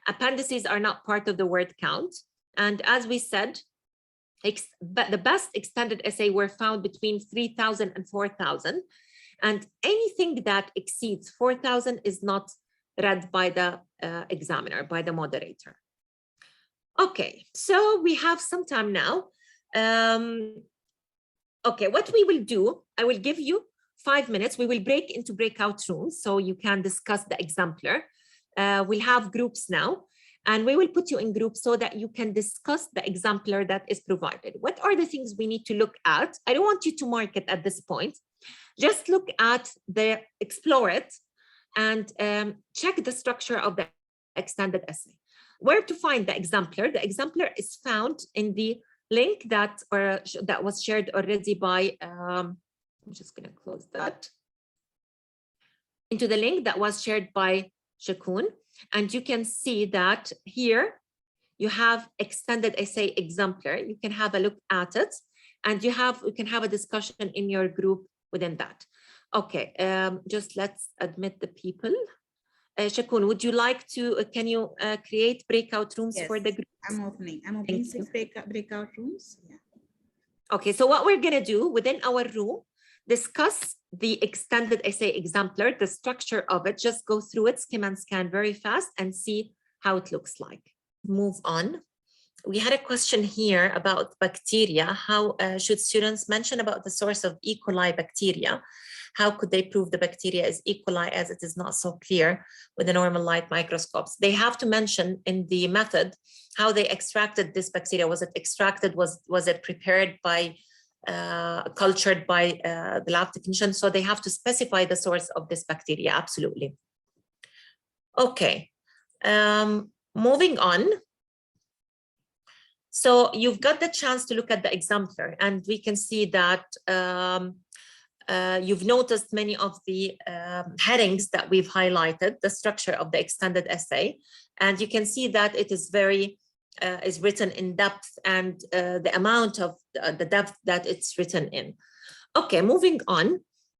Appendices are not part of the word count. And as we said, the best extended essay were found between 3,000 and 4,000. And anything that exceeds 4,000 is not read by the examiner, by the moderator. Okay, so we have some time now. Okay, what we will do, I will give you 5 minutes. We will break into breakout rooms so you can discuss the exemplar. We'll have groups now, and we will put you in groups so that you can discuss the exemplar that is provided. What are the things we need to look at? I don't want you to mark it at this point. Just look at explore it, and check the structure of the extended essay. Where to find the exemplar? The exemplar is found in the link that was shared already by, I'm just going to close that, into the link that was shared by Shakun. And you can see that here you have extended essay exemplar. You can have a look at it, and you can have a discussion in your group within that. Okay, just let's admit the people. Shakun, would you like to, can you create breakout rooms for the group? I'm opening 6 breakout rooms. Yeah. Okay, so what we're gonna do within our room, discuss the extended essay exemplar, the structure of it, just go through it, skim and scan very fast and see how it looks like. Move on. We had a question here about bacteria. How should students mention about the source of E. coli bacteria? How could they prove the bacteria is E. coli as it is not so clear with the normal light microscopes? They have to mention in the method how they extracted this bacteria. Was it extracted? Was it prepared by, cultured by the lab technician? So they have to specify the source of this bacteria, absolutely. Okay, moving on. So you've got the chance to look at the exemplar, and we can see that you've noticed many of the headings that we've highlighted, the structure of the extended essay, and you can see that it is very, is written in depth, and the amount of the depth that it's written in. Okay, moving on,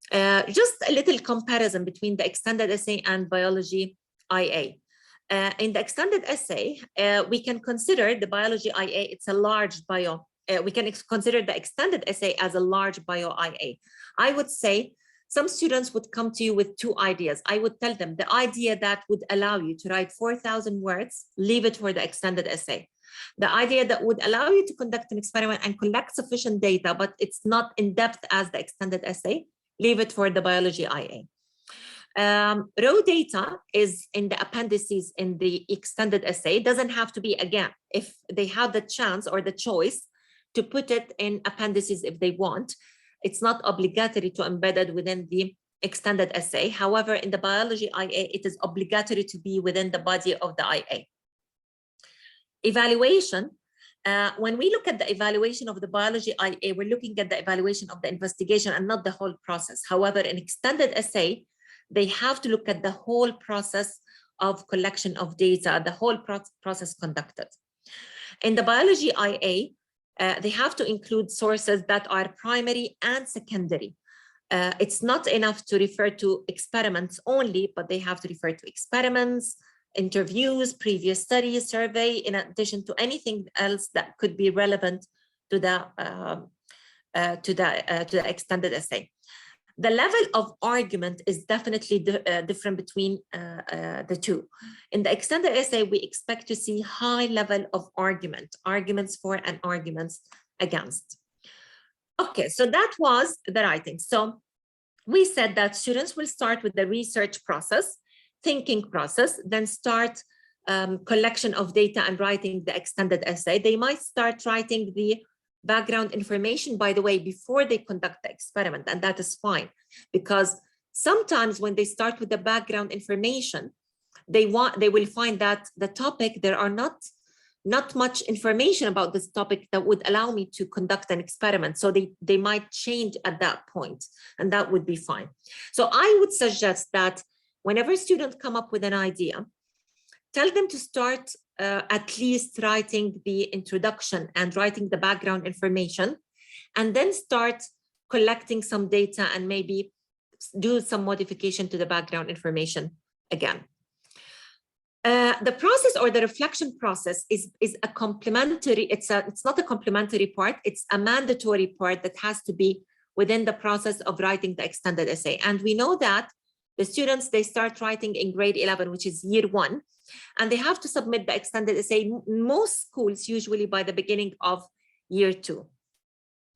just a little comparison between the extended essay and biology IA. In the extended essay, we can consider the biology IA, it's a large bio. We can consider the extended essay as a large bio IA. I would say some students would come to you with two ideas. I would tell them the idea that would allow you to write 4,000 words, leave it for the extended essay. The idea that would allow you to conduct an experiment and collect sufficient data, but it's not in depth as the extended essay, leave it for the biology IA. Raw data is in the appendices in the extended essay. It doesn't have to be, again, if they have the chance or the choice to put it in appendices if they want. It's not obligatory to embed it within the extended essay. However, in the biology IA, it is obligatory to be within the body of the IA. Evaluation. When we look at the evaluation of the biology IA, we're looking at the evaluation of the investigation and not the whole process. However, in extended essay, they have to look at the whole process of collection of data, the whole process conducted. In the biology IA, they have to include sources that are primary and secondary. It's not enough to refer to experiments only, but they have to refer to experiments, interviews, previous studies, survey, in addition to anything else that could be relevant to the extended essay. The level of argument is definitely different between the two. In the extended essay, we expect to see high level of arguments for and arguments against. Okay, so that was the writing. So we said that students will start with the research process, thinking process, then start collection of data and writing the extended essay. They might start writing the background information, by the way, before they conduct the experiment, and that is fine, because sometimes when they start with the background information, they will find that the topic, there are not much information about this topic that would allow me to conduct an experiment. So they might change at that point, and that would be fine. So I would suggest that whenever students come up with an idea, tell them to start at least writing the introduction and writing the background information, and then start collecting some data and maybe do some modification to the background information again. The process or the reflection process is a complementary, it's not a complementary part, it's a mandatory part that has to be within the process of writing the extended essay. And we know that the students, they start writing in grade 11, which is year 1, and they have to submit the extended essay, most schools usually by the beginning of year 2.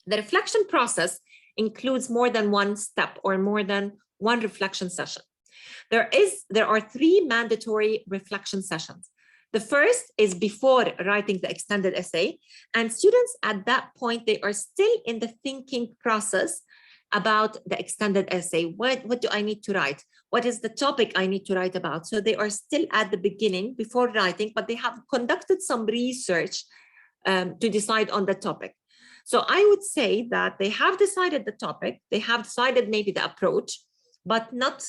The reflection process includes more than one step or more than one reflection session. There are 3 mandatory reflection sessions. The first is before writing the extended essay, and students at that point, they are still in the thinking process about the extended essay. What do I need to write? What is the topic I need to write about? So they are still at the beginning before writing, but they have conducted some research to decide on the topic. So I would say that they have decided the topic, they have decided maybe the approach, but not,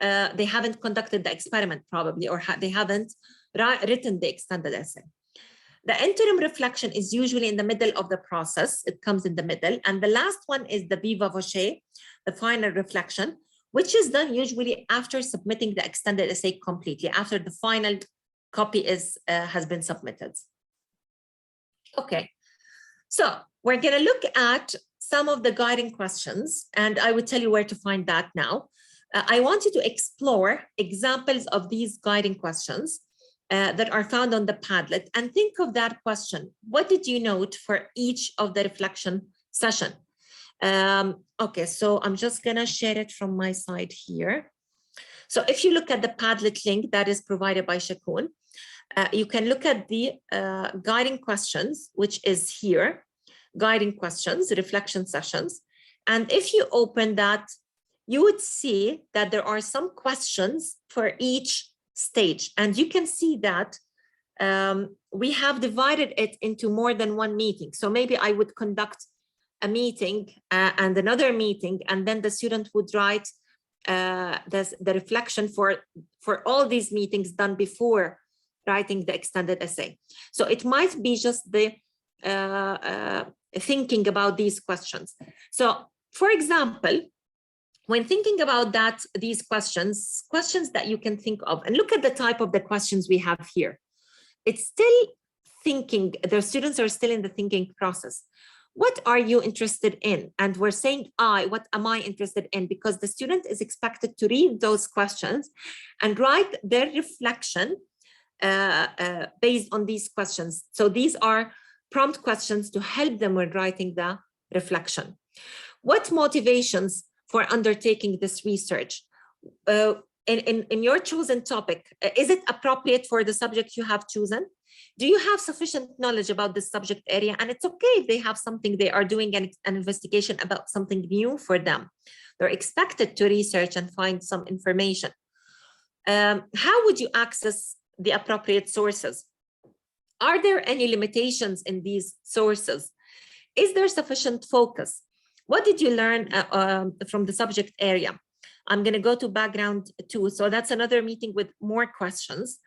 they haven't conducted the experiment probably, or they haven't written the extended essay. The interim reflection is usually in the middle of the process. It comes in the middle. And the last one is the viva voce, the final reflection, which is done usually after submitting the extended essay completely, after the final copy has been submitted. Okay, so we're going to look at some of the guiding questions, and I will tell you where to find that now. I want you to explore examples of these guiding questions that are found on the Padlet, and think of that question. What did you note for each of the reflection session? Okay, so I'm just gonna share it from my side here. So if you look at the Padlet link that is provided by Shakun, you can look at the guiding questions, which is here, guiding questions, reflection sessions. And if you open that, you would see that there are some questions for each stage, and you can see that we have divided it into more than one meeting. So maybe I would conduct a meeting and another meeting, and then the student would write the reflection for all these meetings done before writing the extended essay. So it might be just the thinking about these questions. So for example, when thinking about that, these questions that you can think of, and look at the type of the questions we have here. It's still thinking, the students are still in the thinking process. What are you interested in? And we're saying what am I interested in? Because the student is expected to read those questions and write their reflection based on these questions. So these are prompt questions to help them with writing the reflection. What motivations for undertaking this research? in your chosen topic, is it appropriate for the subject you have chosen? Do you have sufficient knowledge about this subject area? And it's okay if they have something, they are doing an investigation about something new for them. They're expected to research and find some information. How would you access the appropriate sources? Are there any limitations in these sources? Is there sufficient focus? What did you learn from the subject area? I'm going to go to background 2. So that's another meeting with more questions.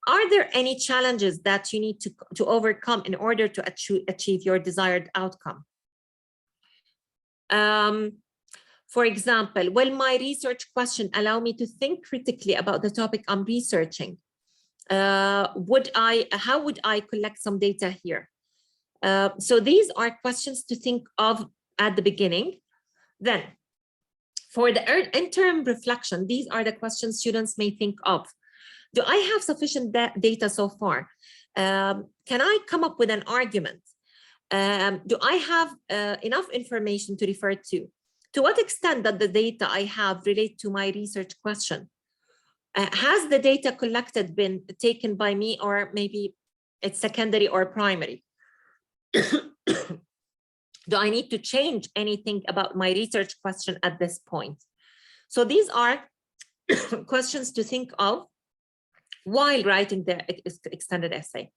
Are there any challenges that you need to overcome in order to achieve your desired outcome? For example, will my research question allow me to think critically about the topic I'm researching? How would I collect some data here? So these are questions to think of at the beginning. Then, for the interim reflection, these are the questions students may think of. Do I have sufficient data so far? Can I come up with an argument? Do I have enough information to refer to? To what extent does the data I have relate to my research question? Has the data collected been taken by me, or maybe it's secondary or primary? Do I need to change anything about my research question at this point? So these are questions to think of while writing the extended essay.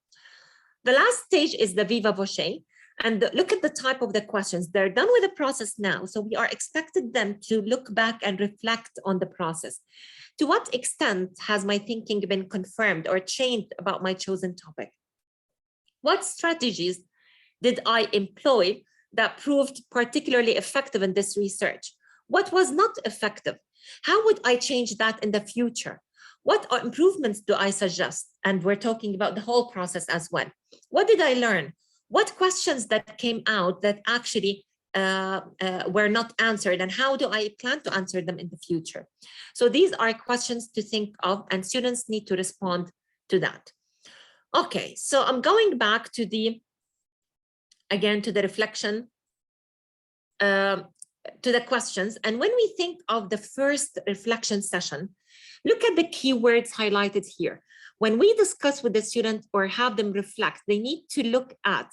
The last stage is the viva voce. And look at the type of the questions. They're done with the process now. So we are expected them to look back and reflect on the process. To what extent has my thinking been confirmed or changed about my chosen topic? What strategies did I employ that proved particularly effective in this research? What was not effective? How would I change that in the future? What improvements do I suggest? And we're talking about the whole process as well. What did I learn? What questions that came out that actually were not answered, and how do I plan to answer them in the future? So these are questions to think of, and students need to respond to that. Okay, so I'm going back to the reflection, to the questions. And when we think of the first reflection session, look at the keywords highlighted here. When we discuss with the student or have them reflect, they need to look at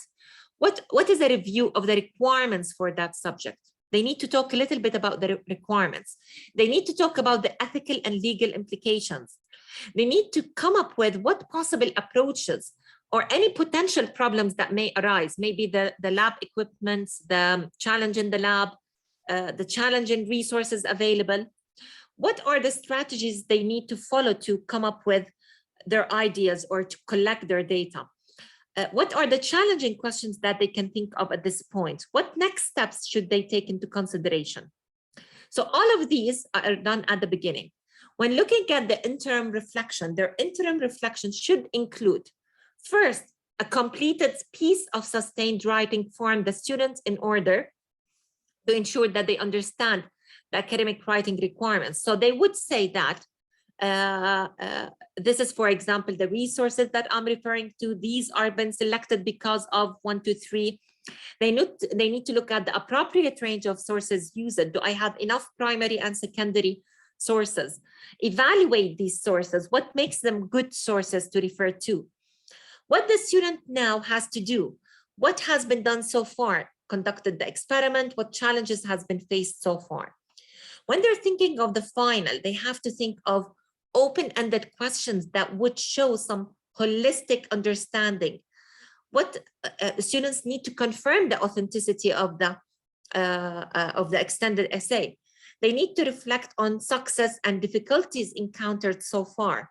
what is a review of the requirements for that subject. They need to talk a little bit about the requirements. They need to talk about the ethical and legal implications. They need to come up with what possible approaches or any potential problems that may arise, maybe the lab equipment, the challenge in the lab, the challenge in resources available. What are the strategies they need to follow to come up with their ideas or to collect their data? What are the challenging questions that they can think of at this point? What next steps should they take into consideration? So all of these are done at the beginning. When looking at the interim reflection, their interim reflection should include, first, a completed piece of sustained writing for the students in order to ensure that they understand the academic writing requirements. So they would say that this is, for example, the resources that I'm referring to. These are been selected because of 1, 2, 3. They need to look at the appropriate range of sources used. Do I have enough primary and secondary sources? Evaluate these sources. What makes them good sources to refer to? What the student now has to do? What has been done so far? Conducted the experiment? What challenges has been faced so far? When they're thinking of the final, they have to think of open-ended questions that would show some holistic understanding. What students need to confirm the authenticity of the extended essay. They need to reflect on success and difficulties encountered so far.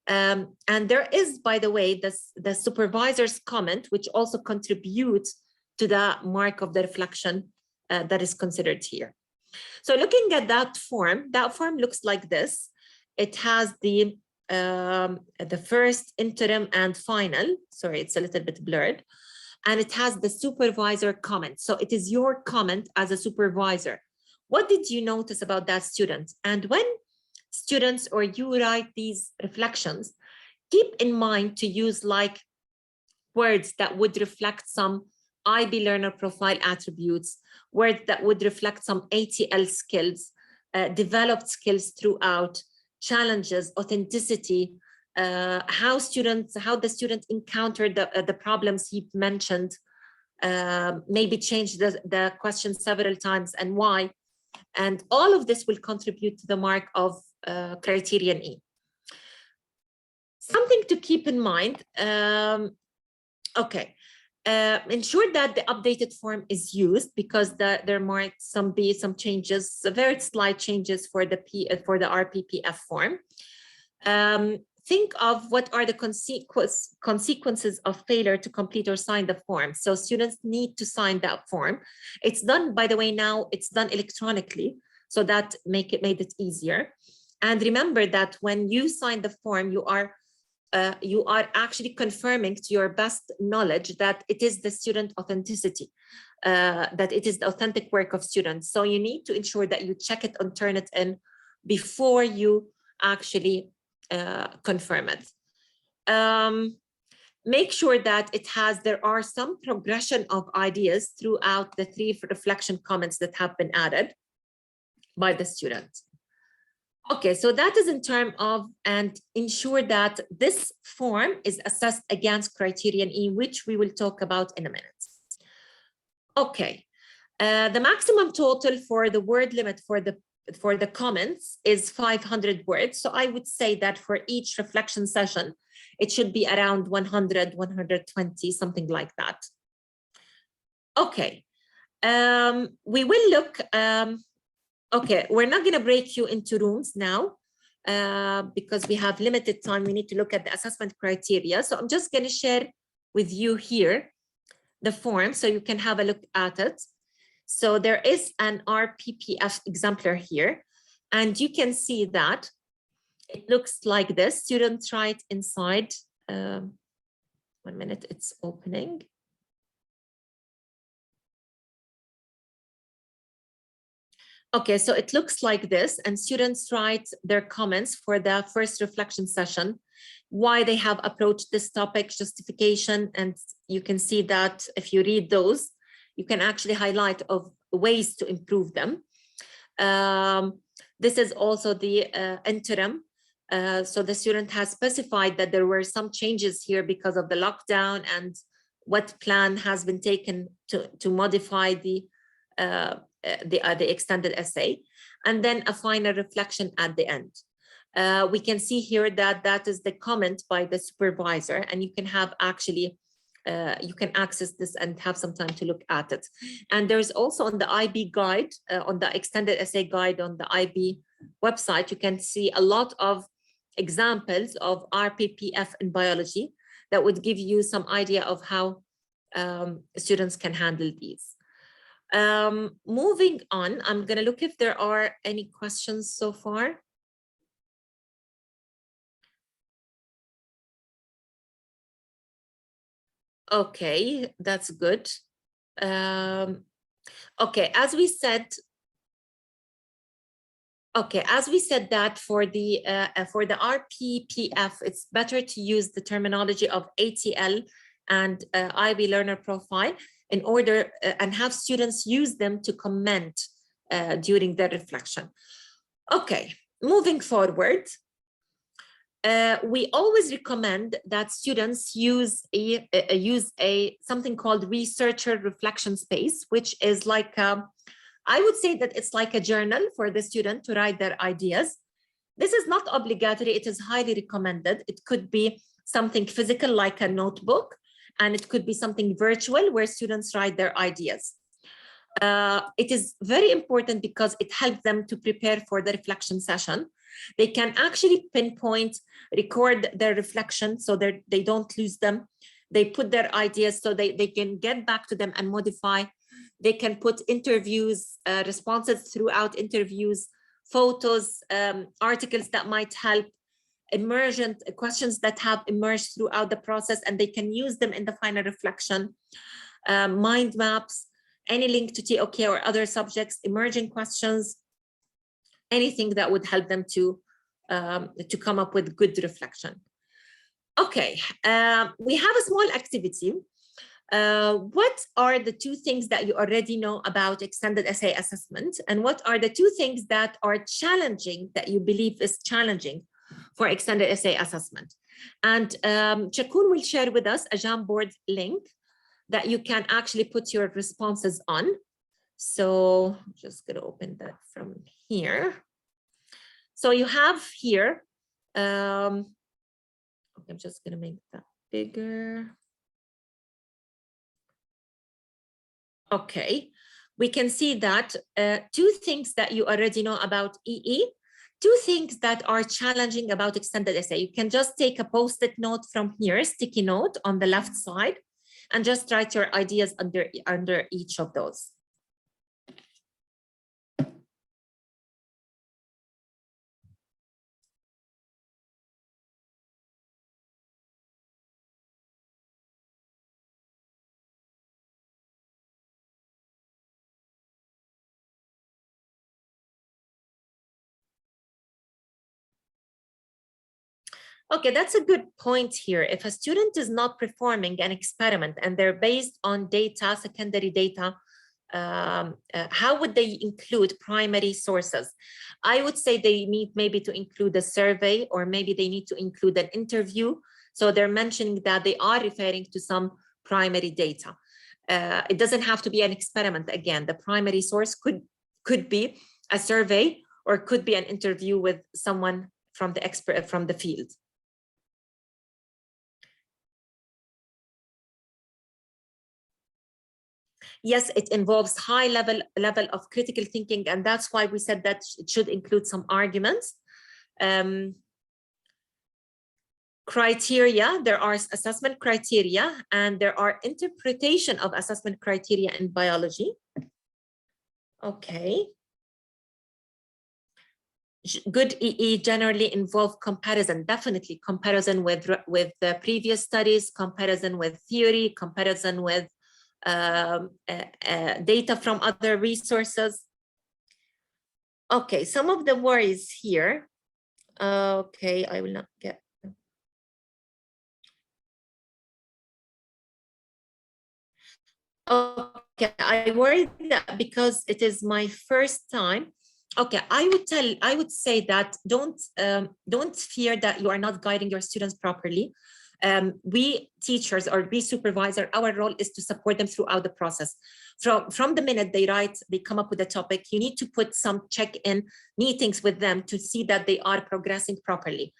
And there is, by the way, the supervisor's comment, which also contributes to the mark of the reflection that is considered here. So looking at that form looks like this. It has the first, interim, and final. Sorry, it's a little bit blurred. And it has the supervisor comment. So it is your comment as a supervisor. What did you notice about that student? And when students or you write these reflections, keep in mind to use like words that would reflect some IB learner profile attributes, words that would reflect some ATL skills, developed skills throughout, challenges, authenticity, how the student encountered the problems he mentioned, maybe changed the question several times and why. And all of this will contribute to the mark of criterion E. Something to keep in mind, ensure that the updated form is used, because there might be some changes, very slight changes for the RPPF form. Think of what are the consequences of failure to complete or sign the form. So students need to sign that form. It's done, by the way, now it's done electronically, so that made it easier. And remember that when you sign the form, you are actually confirming to your best knowledge that it is the student authenticity, that it is the authentic work of students. So you need to ensure that you check it and turn it in before you actually confirm it. Make sure that there are some progression of ideas throughout the 3 reflection comments that have been added by the student. Okay, so that is in terms of, and ensure that this form is assessed against criterion E, which we will talk about in a minute. Okay, the maximum total for the word limit for the comments is 500 words. So I would say that for each reflection session, it should be around 100, 120, something like that. Okay, we will look, okay, we're not gonna break you into rooms now because we have limited time. We need to look at the assessment criteria. So I'm just gonna share with you here the form so you can have a look at it. So there is an RPPF exemplar here, and you can see that it looks like this. Students write inside, 1 minute, it's opening. Okay, so it looks like this, and students write their comments for the first reflection session, why they have approached this topic, justification, and you can see that if you read those, you can actually highlight of ways to improve them. This is also the interim. So the student has specified that there were some changes here because of the lockdown, and what plan has been taken to modify the extended essay, and then a final reflection at the end. We can see here that is the comment by the supervisor, and you can have actually you can access this and have some time to look at it. And there's also on the IB guide, on the extended essay guide on the IB website, you can see a lot of examples of RPPF in biology that would give you some idea of how students can handle these. Moving on, I'm going to look if there are any questions so far. Okay, that's good. Okay, as we said that for the RPPF, it's better to use the terminology of ATL and IB learner profile in order and have students use them to comment during their reflection. Okay, moving forward. We always recommend that students use something called researcher reflection space, which is like, I would say that it's like a journal for the student to write their ideas. This is not obligatory, it is highly recommended. It could be something physical like a notebook, and it could be something virtual where students write their ideas. It is very important because it helps them to prepare for the reflection session. They can actually pinpoint, record their reflection so that they don't lose them. They put their ideas so they can get back to them and modify. They can put interviews, responses throughout interviews, photos, articles that might help, emergent questions that have emerged throughout the process, and they can use them in the final reflection. Mind maps, any link to TOK or other subjects, emerging questions, anything that would help them to come up with good reflection. Okay, we have a small activity. What are the two things that you already know about extended essay assessment? And what are the two things that are challenging, that you believe is challenging for extended essay assessment? And Shakun will share with us a Jamboard link that you can actually put your responses on. So I'm just going to open that from here. So you have here, I'm just going to make that bigger. Okay, we can see that two things that you already know about EE, two things that are challenging about extended essay. You can just take a post-it note from here, sticky note on the left side, and just write your ideas under each of those. Okay, that's a good point here. If a student is not performing an experiment and they're based on data, secondary data, how would they include primary sources? I would say they need maybe to include a survey, or maybe they need to include an interview. So they're mentioning that they are referring to some primary data. It doesn't have to be an experiment. Again, the primary source could be a survey, or could be an interview with someone from the expert from the field. Yes, it involves high level of critical thinking, and that's why we said that it should include some arguments. Criteria, there are assessment criteria, and there are interpretation of assessment criteria in biology. Okay. Good EE generally involve comparison, definitely comparison with the previous studies, comparison with theory, comparison with data from other resources. Okay, some of the worries here. Okay, I will not get. Okay, I worry that because it is my first time. Okay, I would say that don't fear that you are not guiding your students properly. We teachers, or we supervisor, our role is to support them throughout the process. From the minute they come up with a topic, you need to put some check-in meetings with them to see that they are progressing properly.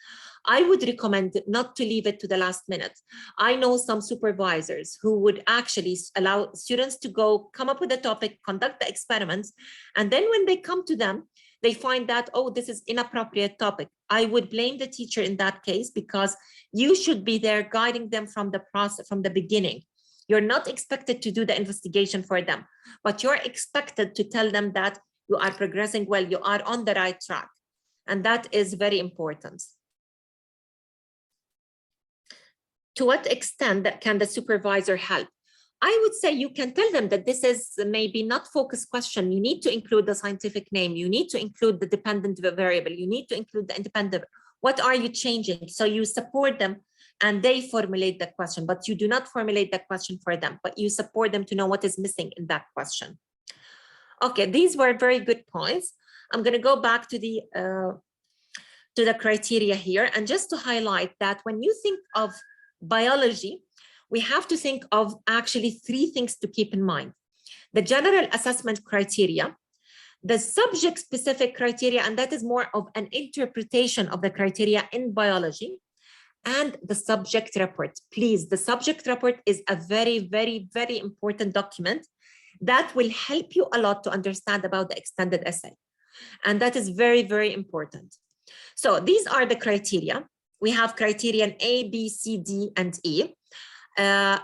I would recommend not to leave it to the last minute. I know some supervisors who would actually allow students to come up with a topic, conduct the experiments, and then when they come to them, they find that, oh, this is inappropriate topic. I would blame the teacher in that case, because you should be there guiding them from the process, from the beginning. You're not expected to do the investigation for them, but you're expected to tell them that you are progressing well, you are on the right track. And that is very important. To what extent can the supervisor help? I would say you can tell them that this is maybe not focused question. You need to include the scientific name. You need to include the dependent variable. You need to include the independent. What are you changing? So you support them and they formulate the question, but you do not formulate the question for them, but you support them to know what is missing in that question. Okay, these were very good points. I'm going to go back to the criteria here, and just to highlight that when you think of biology, we have to think of actually three things to keep in mind: the general assessment criteria, the subject-specific criteria, and that is more of an interpretation of the criteria in biology, and the subject report. Please, the subject report is a very, very, very important document that will help you a lot to understand about the extended essay. And that is very, very important. So these are the criteria. We have criterion A, B, C, D, and E.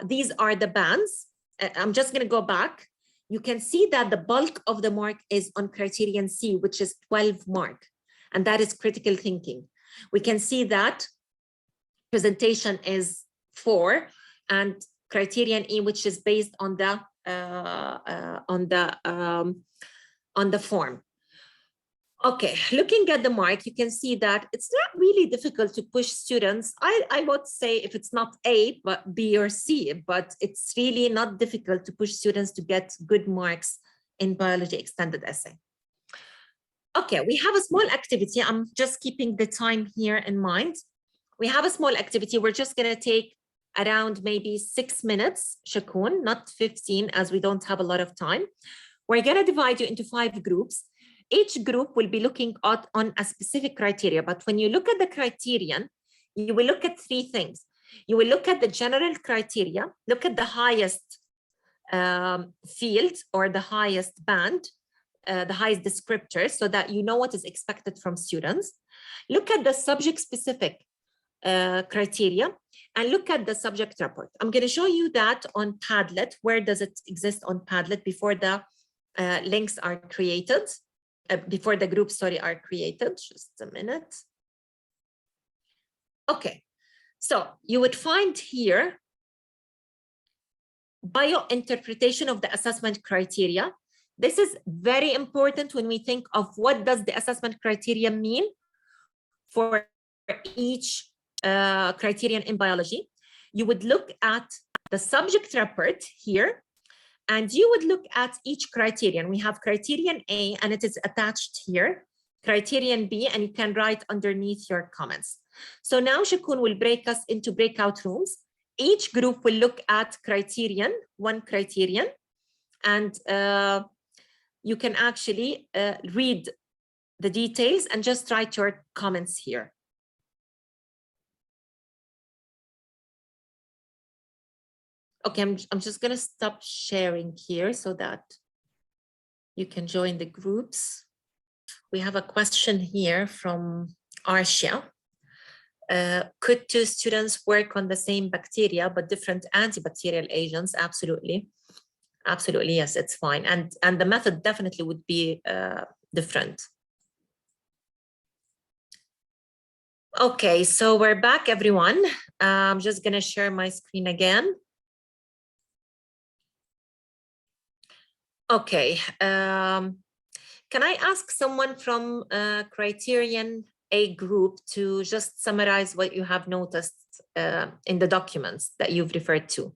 These are the bands. I'm just going to go back. You can see that the bulk of the mark is on criterion C, which is 12 mark, and that is critical thinking. We can see that presentation is 4, and criterion E, which is based on the form. Okay, looking at the mark, you can see that it's not really difficult to push students. I would say if it's not A, but B or C, but it's really not difficult to push students to get good marks in biology extended essay. Okay, we have a small activity. I'm just keeping the time here in mind. We have a small activity. We're just going to take around maybe 6 minutes, Shakun, not 15, as we don't have a lot of time. We're going to divide you into 5 groups. Each group will be looking at on a specific criteria, but when you look at the criterion, you will look at 3 things. You will look at the general criteria, look at the highest field or the highest band, the highest descriptor, so that you know what is expected from students. Look at the subject-specific criteria and look at the subject report. I'm going to show you that on Padlet. Where does it exist on Padlet before the links are created? Before the groups, sorry, are created. Just a minute. Okay, so you would find here bio-interpretation of the assessment criteria. This is very important when we think of what does the assessment criteria mean for each criterion in biology. You would look at the subject report here, and you would look at each criterion. We have criterion A, and it is attached here, criterion B, and you can write underneath your comments. So now Shakun will break us into breakout rooms. Each group will look at one criterion, and you can actually read the details and just write your comments here. Okay, I'm just gonna stop sharing here so that you can join the groups. We have a question here from Arshia. Could 2 students work on the same bacteria but different antibacterial agents? Absolutely. Absolutely, yes, it's fine. And the method definitely would be different. Okay, so we're back, everyone. I'm just gonna share my screen again. Okay, can I ask someone from criterion A group to just summarize what you have noticed in the documents that you've referred to?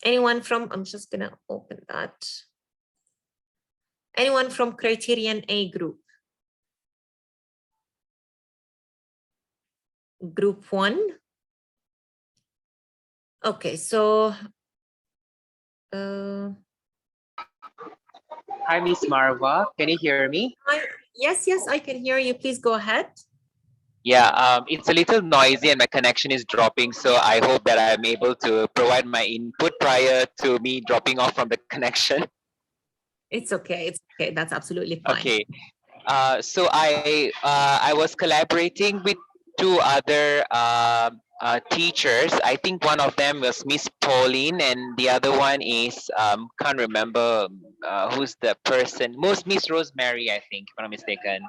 Anyone from, I'm just gonna open that. Anyone from criterion A group? Group 1? Okay, so Hi, Miss Marwa. Can you hear me? Yes, I can hear you. Please go ahead. Yeah, it's a little noisy and my connection is dropping, so I hope that I'm able to provide my input prior to me dropping off from the connection. It's okay. That's absolutely fine. Okay. So I was collaborating with 2 other teachers. I think one of them was Miss Pauline, and the other one is can't remember who's the person. Miss Rosemary, I think, if I'm not mistaken.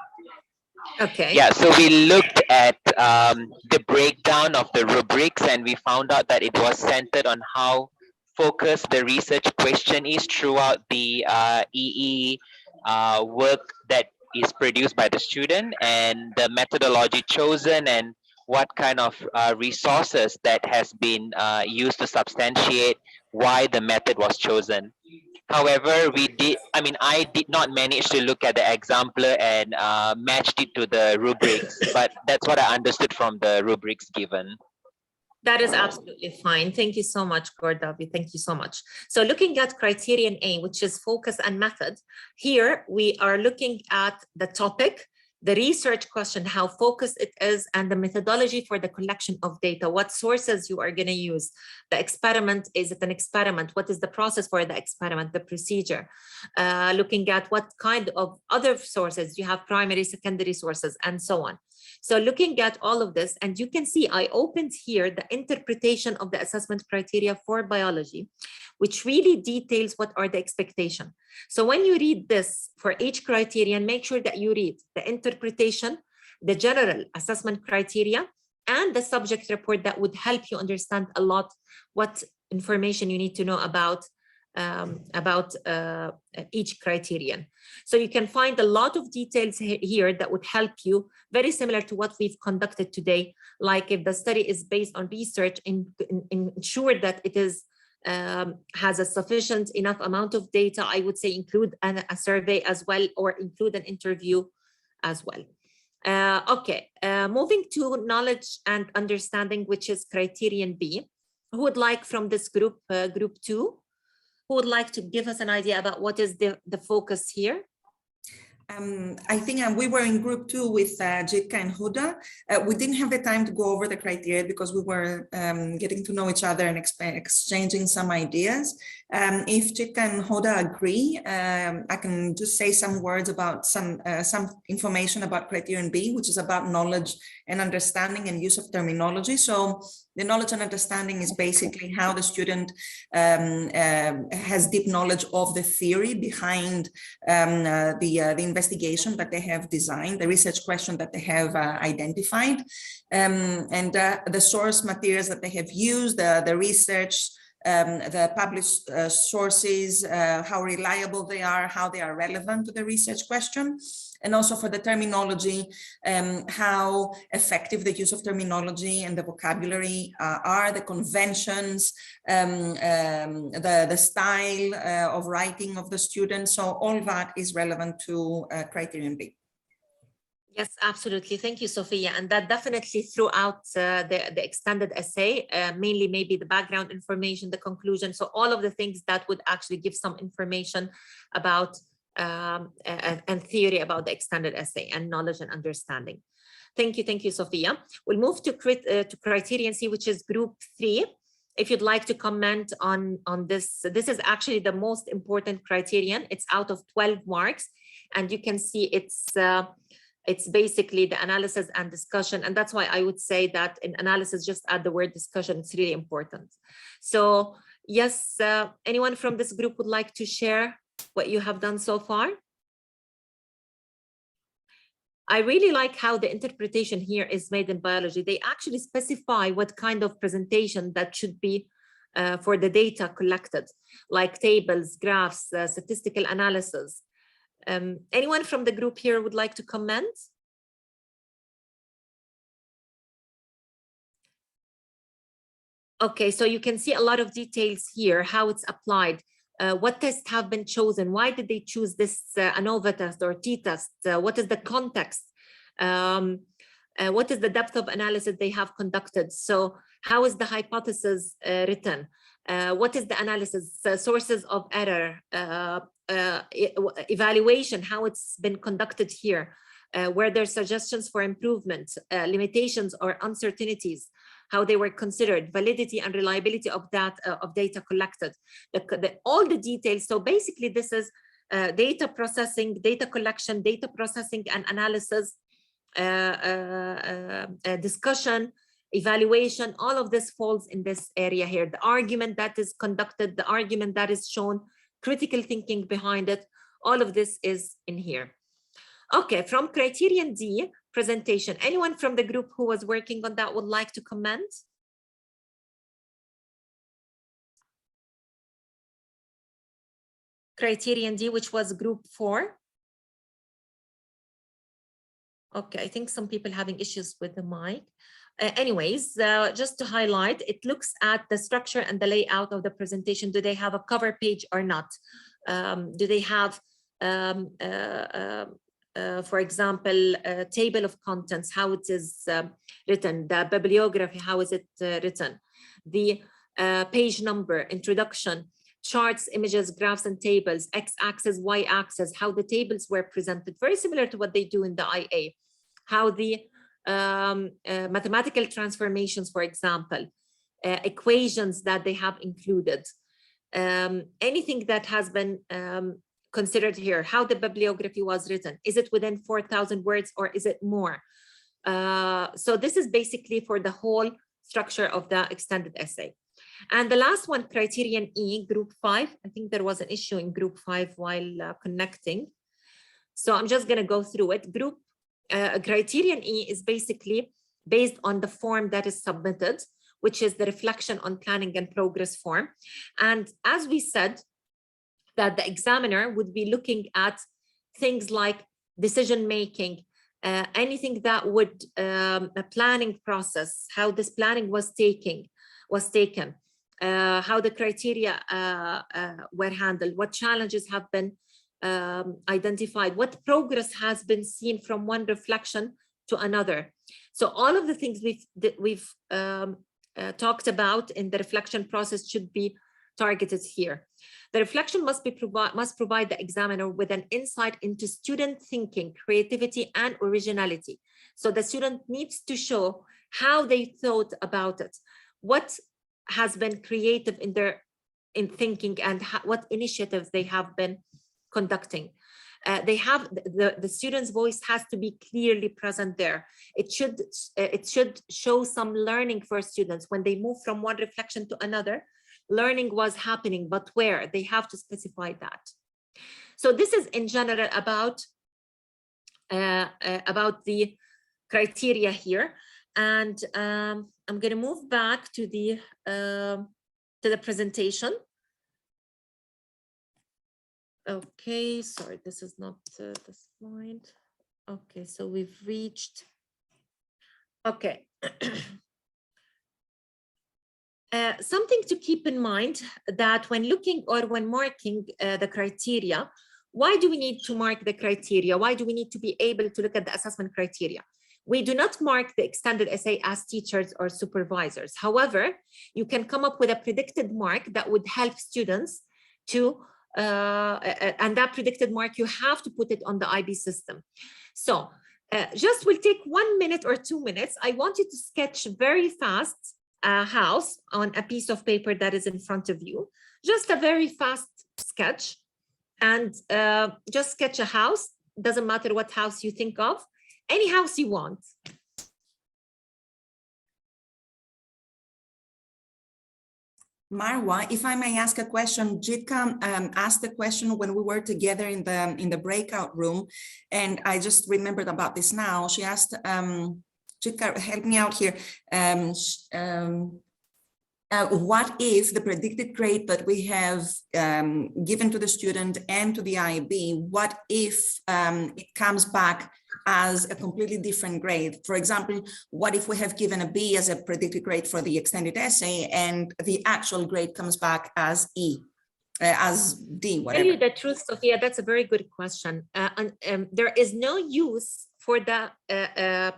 Okay. Yeah, so we looked at the breakdown of the rubrics, and we found out that it was centered on how focused the research question is throughout the EE work that is produced by the student, and the methodology chosen, and what kind of resources that has been used to substantiate why the method was chosen. However, I did not manage to look at the exemplar and matched it to the rubrics, but that's what I understood from the rubrics given. That is absolutely fine. Thank you so much, Gordavi. Thank you so much. So looking at criterion A, which is focus and method, here we are looking at the topic, the research question, how focused it is, and the methodology for the collection of data, what sources you are going to use. The experiment, is it an experiment? What is the process for the experiment, the procedure? Looking at what kind of other sources, you have primary, secondary sources, and so on. So looking at all of this, and you can see I opened here the interpretation of the assessment criteria for biology, which really details what are the expectations. So when you read this for each criterion, make sure that you read the interpretation, the general assessment criteria, and the subject report. That would help you understand a lot what information you need to know about about each criterion. So you can find a lot of details here that would help you, very similar to what we've conducted today. Like if the study is based on research, ensure that it is has a sufficient enough amount of data. I would say include a survey as well, or include an interview as well. Okay, moving to knowledge and understanding, which is criterion B. Who would like from this group, group 2? Who would like to give us an idea about what is the focus here? I think we were in group 2 with Jitka and Huda. We didn't have the time to go over the criteria because we were getting to know each other and exchanging some ideas. If Jitka and Huda agree, I can just say some words about some information about criterion B, which is about knowledge and understanding and use of terminology. So the knowledge and understanding is basically how the student has deep knowledge of the theory behind the investigation that they have designed, the research question that they have identified, and the source materials that they have used, the research, the published sources, how reliable they are, how they are relevant to the research question. And also for the terminology, how effective the use of terminology and the vocabulary are, the conventions, the style of writing of the students. So all that is relevant to criterion B. Yes, absolutely. Thank you, Sophia. And that definitely throughout the extended essay, mainly maybe the background information, the conclusion. So all of the things that would actually give some information about and theory about the extended essay and knowledge and understanding. Thank you, Sophia. We'll move to criterion C, which is group 3. If you'd like to comment on this, this is actually the most important criterion. It's out of 12 marks, and you can see it's basically the analysis and discussion. And that's why I would say that in analysis, just add the word discussion. It's really important. So yes, anyone from this group would like to share what you have done so far? I really like how the interpretation here is made in biology. They actually specify what kind of presentation that should be for the data collected, like tables, graphs, statistical analysis. Anyone from the group here would like to comment? Okay, so you can see a lot of details here, how it's applied. What tests have been chosen? Why did they choose this ANOVA test or t-test? What is the context? What is the depth of analysis they have conducted? So how is the hypothesis written? What is the analysis? Sources of error, evaluation, how it's been conducted here? Were there suggestions for improvement, limitations or uncertainties? How they were considered, validity and reliability of that of data collected, all the details. So basically this is data processing, data collection, data processing and analysis, discussion, evaluation, all of this falls in this area here. The argument that is conducted, the argument that is shown, critical thinking behind it, all of this is in here. Okay, from criterion D, presentation. Anyone from the group who was working on that would like to comment? Criterion D, which was group 4. Okay, I think some people having issues with the mic. Anyways, just to highlight, it looks at the structure and the layout of the presentation. Do they have a cover page or not? Do they have for example, a table of contents, how it is written, the bibliography, how is it written, the page number, introduction, charts, images, graphs, and tables, x-axis, y-axis, how the tables were presented, very similar to what they do in the IA, how the mathematical transformations, for example, equations that they have included, anything that has been considered here, how the bibliography was written, is it within 4,000 words or is it more? So this is basically for the whole structure of the extended essay. And the last one, criterion E, group 5. I think there was an issue in group 5 while connecting. So I'm just gonna go through it. Criterion E is basically based on the form that is submitted, which is the reflection on planning and progress form. And as we said, that the examiner would be looking at things like decision-making, anything that would, a planning process, how this planning was taken, how the criteria were handled, what challenges have been identified, what progress has been seen from one reflection to another. So all of the things we've talked about in the reflection process should be targeted here. The reflection must provide the examiner with an insight into student thinking, creativity, and originality. So the student needs to show how they thought about it, what has been creative in thinking, and what initiatives they have been conducting. The student's voice has to be clearly present there. It should show some learning for students when they move from one reflection to another. Learning was happening, but where? They have to specify that. So this is in general about the criteria here. And I'm going to move back to the presentation. Okay, sorry, this is not the slide. Okay, so we've reached, okay. Something to keep in mind that when looking or when marking the criteria, why do we need to mark the criteria? Why do we need to be able to look at the assessment criteria? We do not mark the extended essay as teachers or supervisors. However, you can come up with a predicted mark that would help students to, and that predicted mark, you have to put it on the IB system. So just will take 1 minute or 2 minutes. I want you to sketch very fast a house on a piece of paper that is in front of you. Just a very fast sketch, and just sketch a house. Doesn't matter what house you think of, any house you want. Marwa, if I may ask a question, Jitka asked a question when we were together in the breakout room, and I just remembered about this now. She asked, Jitka, help me out here. What if the predicted grade that we have given to the student and to the IB, what if it comes back as a completely different grade? For example, what if we have given a B as a predicted grade for the extended essay and the actual grade comes back as E, as D, whatever? Tell you the truth, Sophia, that's a very good question. There is no use for the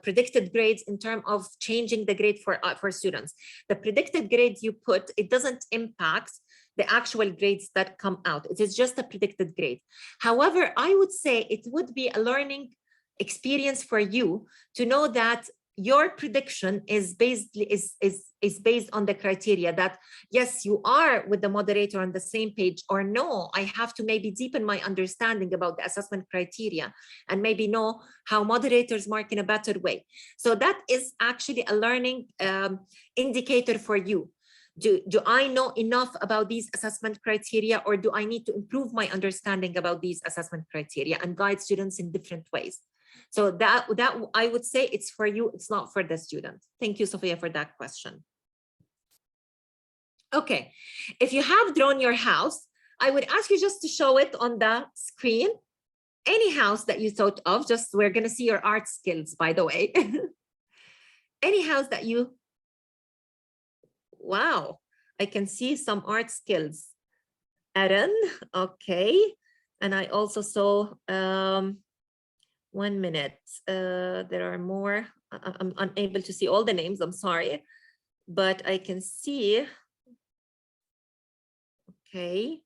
predicted grades in terms of changing the grade for students. The predicted grade you put, it doesn't impact the actual grades that come out. It is just a predicted grade. However, I would say it would be a learning experience for you to know that your prediction is based on the criteria that, yes, you are with the moderator on the same page, or no, I have to maybe deepen my understanding about the assessment criteria and maybe know how moderators mark in a better way. So that is actually a learning indicator for you. Do I know enough about these assessment criteria, or do I need to improve my understanding about these assessment criteria and guide students in different ways? So that I would say it's for you, it's not for the student. Thank you, Sophia, for that question. Okay, if you have drawn your house, I would ask you just to show it on the screen. Any house that you thought of, just we're gonna see your art skills, by the way. Any house that you, wow, I can see some art skills. Erin, okay. And I also saw, 1 minute. There are more. I'm unable to see all the names, I'm sorry, but I can see. Okay.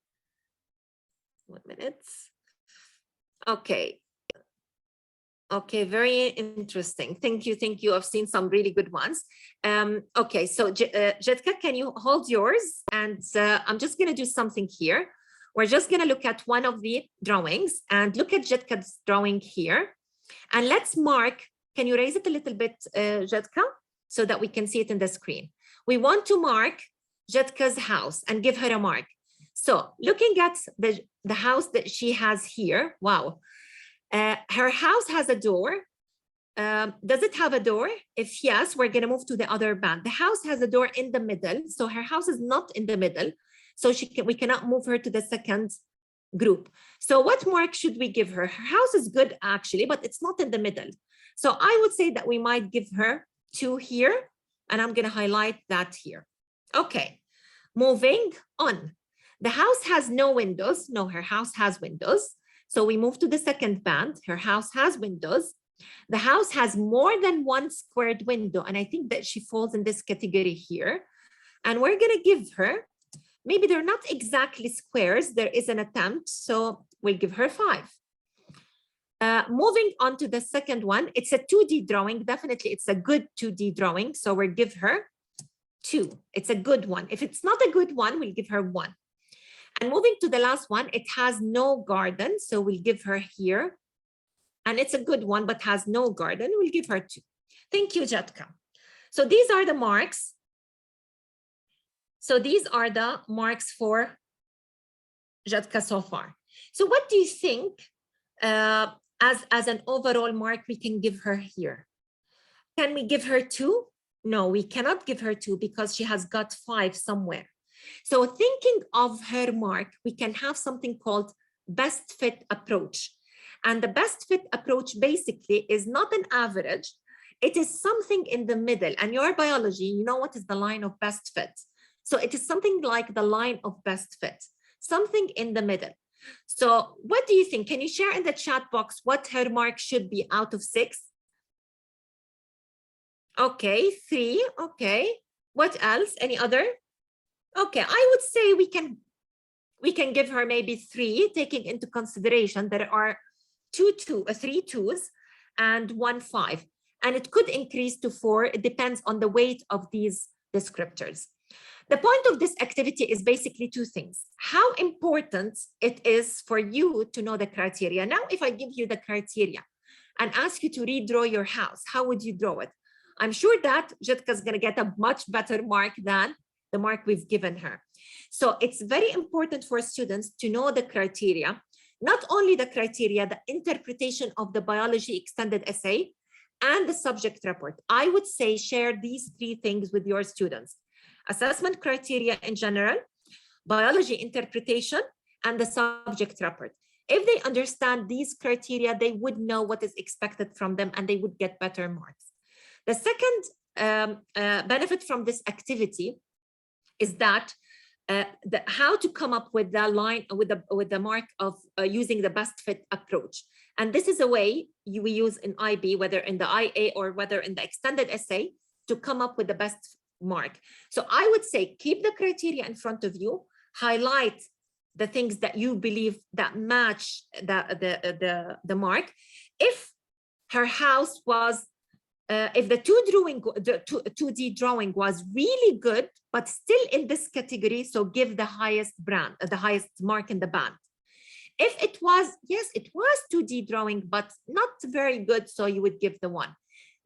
1 minute. Okay. Okay, very interesting. Thank you. Thank you. I've seen some really good ones. Okay, so Jitka, can you hold yours? And I'm just going to do something here. We're just going to look at one of the drawings and look at Jitka's drawing here. And let's mark, can you raise it a little bit, Jitka, so that we can see it in the screen. We want to mark Jitka's house and give her a mark. So looking at the house that she has here, wow. Her house has a door. Does it have a door? If yes, we're going to move to the other band. The house has a door in the middle. So her house is not in the middle. So we cannot move her to the second group. So what mark should we give her? Her house is good actually, but it's not in the middle. So I would say that we might give her 2 here, and I'm going to highlight that here. Okay, moving on. The house has no windows. No, her house has windows. So we move to the second band. Her house has windows. The house has more than 1 squared window, and I think that she falls in this category here. And we're going to give her, maybe they're not exactly squares, there is an attempt, so we'll give her 5. Moving on to the second one, it's a 2D drawing. Definitely, it's a good 2D drawing, so we'll give her 2. It's a good one. If it's not a good one, we'll give her 1. And moving to the last one, it has no garden, so we'll give her here. And it's a good one, but has no garden, we'll give her 2. Thank you, Jatka. So these are the marks. So these are the marks for Jatka so far. So what do you think as an overall mark we can give her here? Can we give her 2? No, we cannot give her 2 because she has got 5 somewhere. So thinking of her mark, we can have something called best fit approach. And the best fit approach basically is not an average. It is something in the middle. And your biology, you know what is the line of best fit. So it is something like the line of best fit, something in the middle. So what do you think? Can you share in the chat box what her mark should be out of 6? Okay, 3. Okay. What else? Any other? Okay, I would say we can give her maybe 3, taking into consideration there are 3 2s and 1 5, and it could increase to 4. It depends on the weight of these descriptors. The point of this activity is basically 2 things. How important it is for you to know the criteria. Now, if I give you the criteria and ask you to redraw your house, how would you draw it? I'm sure that Jatka is going to get a much better mark than the mark we've given her. So it's very important for students to know the criteria, not only the criteria, the interpretation of the biology extended essay and the subject report. I would say share these 3 things with your students. Assessment criteria in general, biology interpretation, and the subject report. If they understand these criteria, they would know what is expected from them and they would get better marks. The second benefit from this activity is that how to come up with the line with the mark of using the best fit approach. And this is a way we use in IB, whether in the IA or whether in the extended essay, to come up with the best mark. So I would say keep the criteria in front of you, highlight the things that you believe that match the mark. If her house was if the 2D drawing was really good, but still in this category, so give the highest mark in the band. If it was, yes, it was 2D drawing, but not very good, so you would give the 1.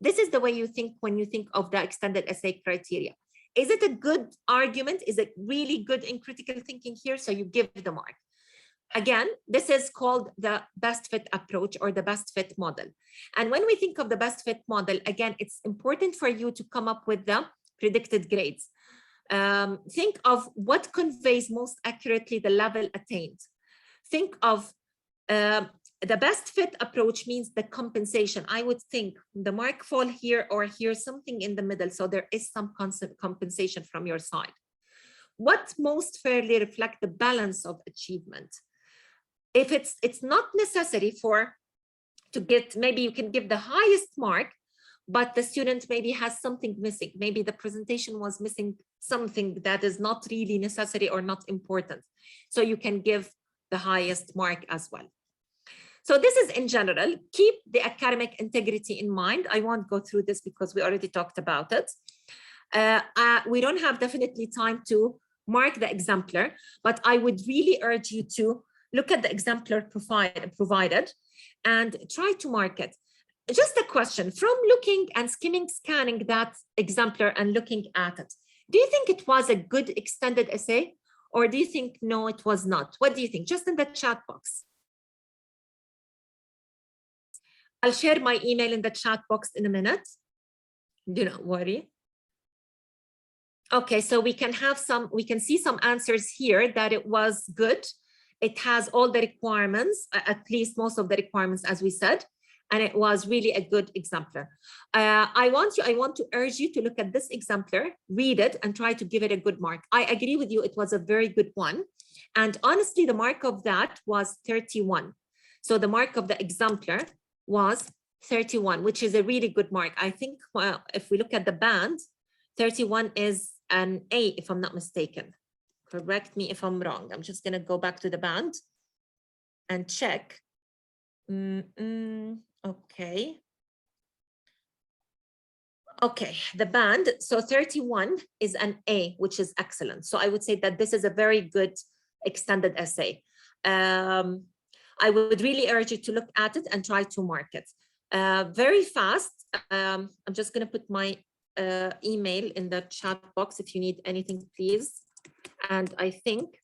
This is the way you think when you think of the extended essay criteria. Is it a good argument? Is it really good in critical thinking here? So you give the mark. Again, this is called the best fit approach or the best fit model. And when we think of the best fit model, again, it's important for you to come up with the predicted grades. Think of what conveys most accurately the level attained. Think of the best fit approach means the compensation. I would think the mark fall here or here, something in the middle. So there is some compensation from your side. What most fairly reflect the balance of achievement? If it's not necessary to get, maybe you can give the highest mark, but the student maybe has something missing. Maybe the presentation was missing something that is not really necessary or not important. So you can give the highest mark as well. So this is in general. Keep the academic integrity in mind. I won't go through this because we already talked about it. We don't have definitely time to mark the exemplar, but I would really urge you to look at the exemplar provided and try to mark it. Just a question, from looking and scanning that exemplar and looking at it, do you think it was a good extended essay, or do you think no, it was not? What do you think? Just in the chat box. I'll share my email in the chat box in a minute. Do not worry. Okay, so we can see some answers here that it was good. It has all the requirements, at least most of the requirements, as we said, and it was really a good exemplar. I want to urge you to look at this exemplar, read it, and try to give it a good mark. I agree with you, it was a very good one. And honestly, the mark of that was 31. So the mark of the exemplar was 31, which is a really good mark. I think, well, if we look at the band, 31 is an A, if I'm not mistaken. Correct me if I'm wrong. I'm just going to go back to the band and check. Okay. Okay, the band. So 31 is an A, which is excellent. So I would say that this is a very good extended essay. I would really urge you to look at it and try to mark it. Very fast. I'm just going to put my email in the chat box if you need anything, please. And I think,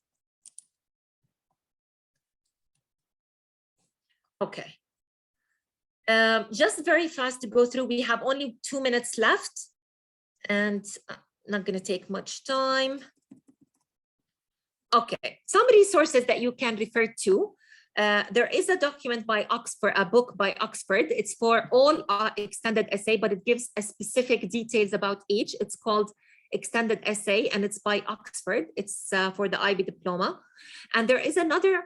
okay. Just very fast to go through. We have only 2 minutes left and I'm not going to take much time. Okay, some resources that you can refer to. There is a document by Oxford, a book by Oxford. It's for all extended essay, but it gives a specific details about each. It's called Extended Essay and it's by Oxford. It's for the IB Diploma. And there is another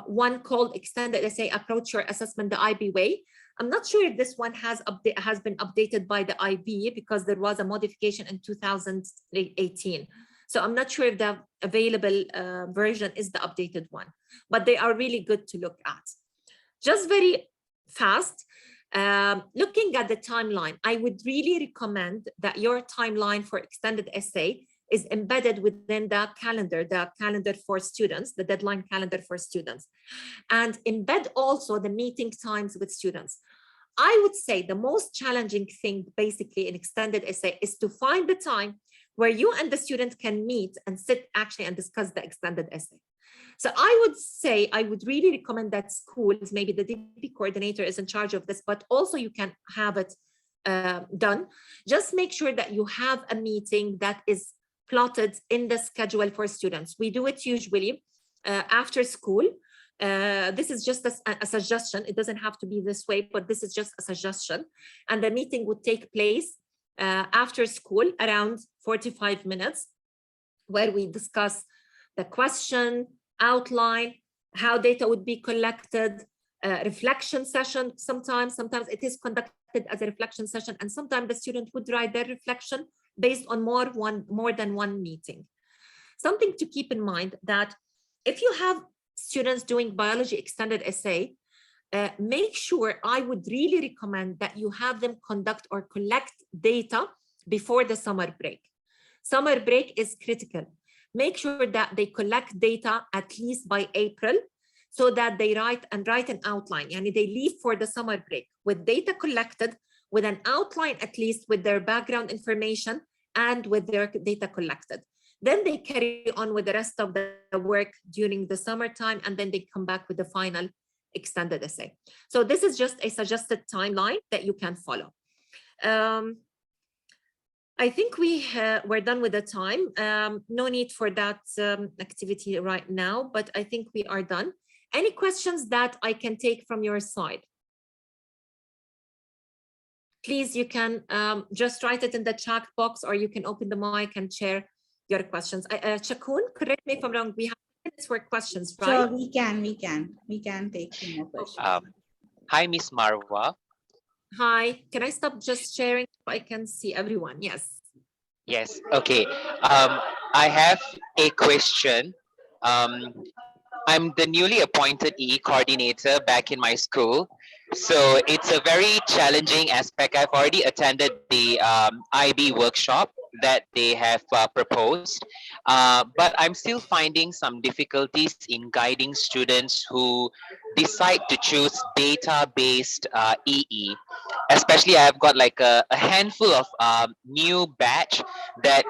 one called Extended Essay, Approach Your Assessment the IB Way. I'm not sure if this one has been updated by the IB because there was a modification in 2018. So I'm not sure if the available version is the updated one, but they are really good to look at. Just very fast, looking at the timeline, I would really recommend that your timeline for extended essay is embedded within the calendar for students, the deadline calendar for students, and embed also the meeting times with students. I would say the most challenging thing basically in extended essay is to find the time where you and the student can meet and sit actually and discuss the extended essay. So I would say, I would really recommend that schools, maybe the DP coordinator is in charge of this, but also you can have it done. Just make sure that you have a meeting that is plotted in the schedule for students. We do it usually after school. This is just a suggestion. It doesn't have to be this way, but this is just a suggestion. And the meeting would take place after school around 45 minutes, where we discuss the question, outline, how data would be collected, reflection session. Sometimes it is conducted as a reflection session, and sometimes the student would write their reflection based on more than one meeting. Something to keep in mind that if you have students doing biology extended essay, make sure, I would really recommend that you have them conduct or collect data before the summer break. Summer break is critical. Make sure that they collect data at least by April, so that they write an outline. And they leave for the summer break with data collected, with an outline at least, with their background information and with their data collected. Then they carry on with the rest of the work during the summertime, and then they come back with the final extended essay. So this is just a suggested timeline that you can follow. I think we're done with the time. No need for that activity right now, but I think we are done. Any questions that I can take from your side? Please, you can just write it in the chat box, or you can open the mic and share your questions. Shakun, correct me if I'm wrong. We have minutes for questions, right? Sure, we can take some more questions. Hi, Miss Marwa. Hi, can I stop just sharing so I can see everyone? Yes. Yes, okay. I have a question. I'm the newly appointed EE coordinator back in my school. So it's a very challenging aspect. I've already attended the IB workshop that they have proposed, but I'm still finding some difficulties in guiding students who decide to choose data-based EE. Especially, I've got like a handful of new batch that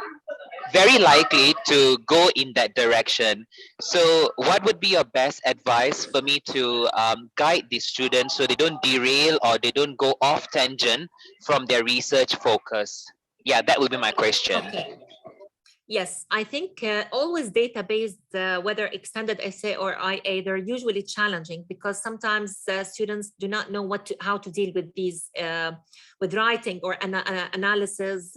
very likely to go in that direction. So what would be your best advice for me to guide these students so they don't derail or they don't go off tangent from their research focus? Yeah, that would be my question. Okay. Yes, I think always data-based, whether extended essay or IA, they're usually challenging because sometimes students do not know how to deal with these, with writing or analysis,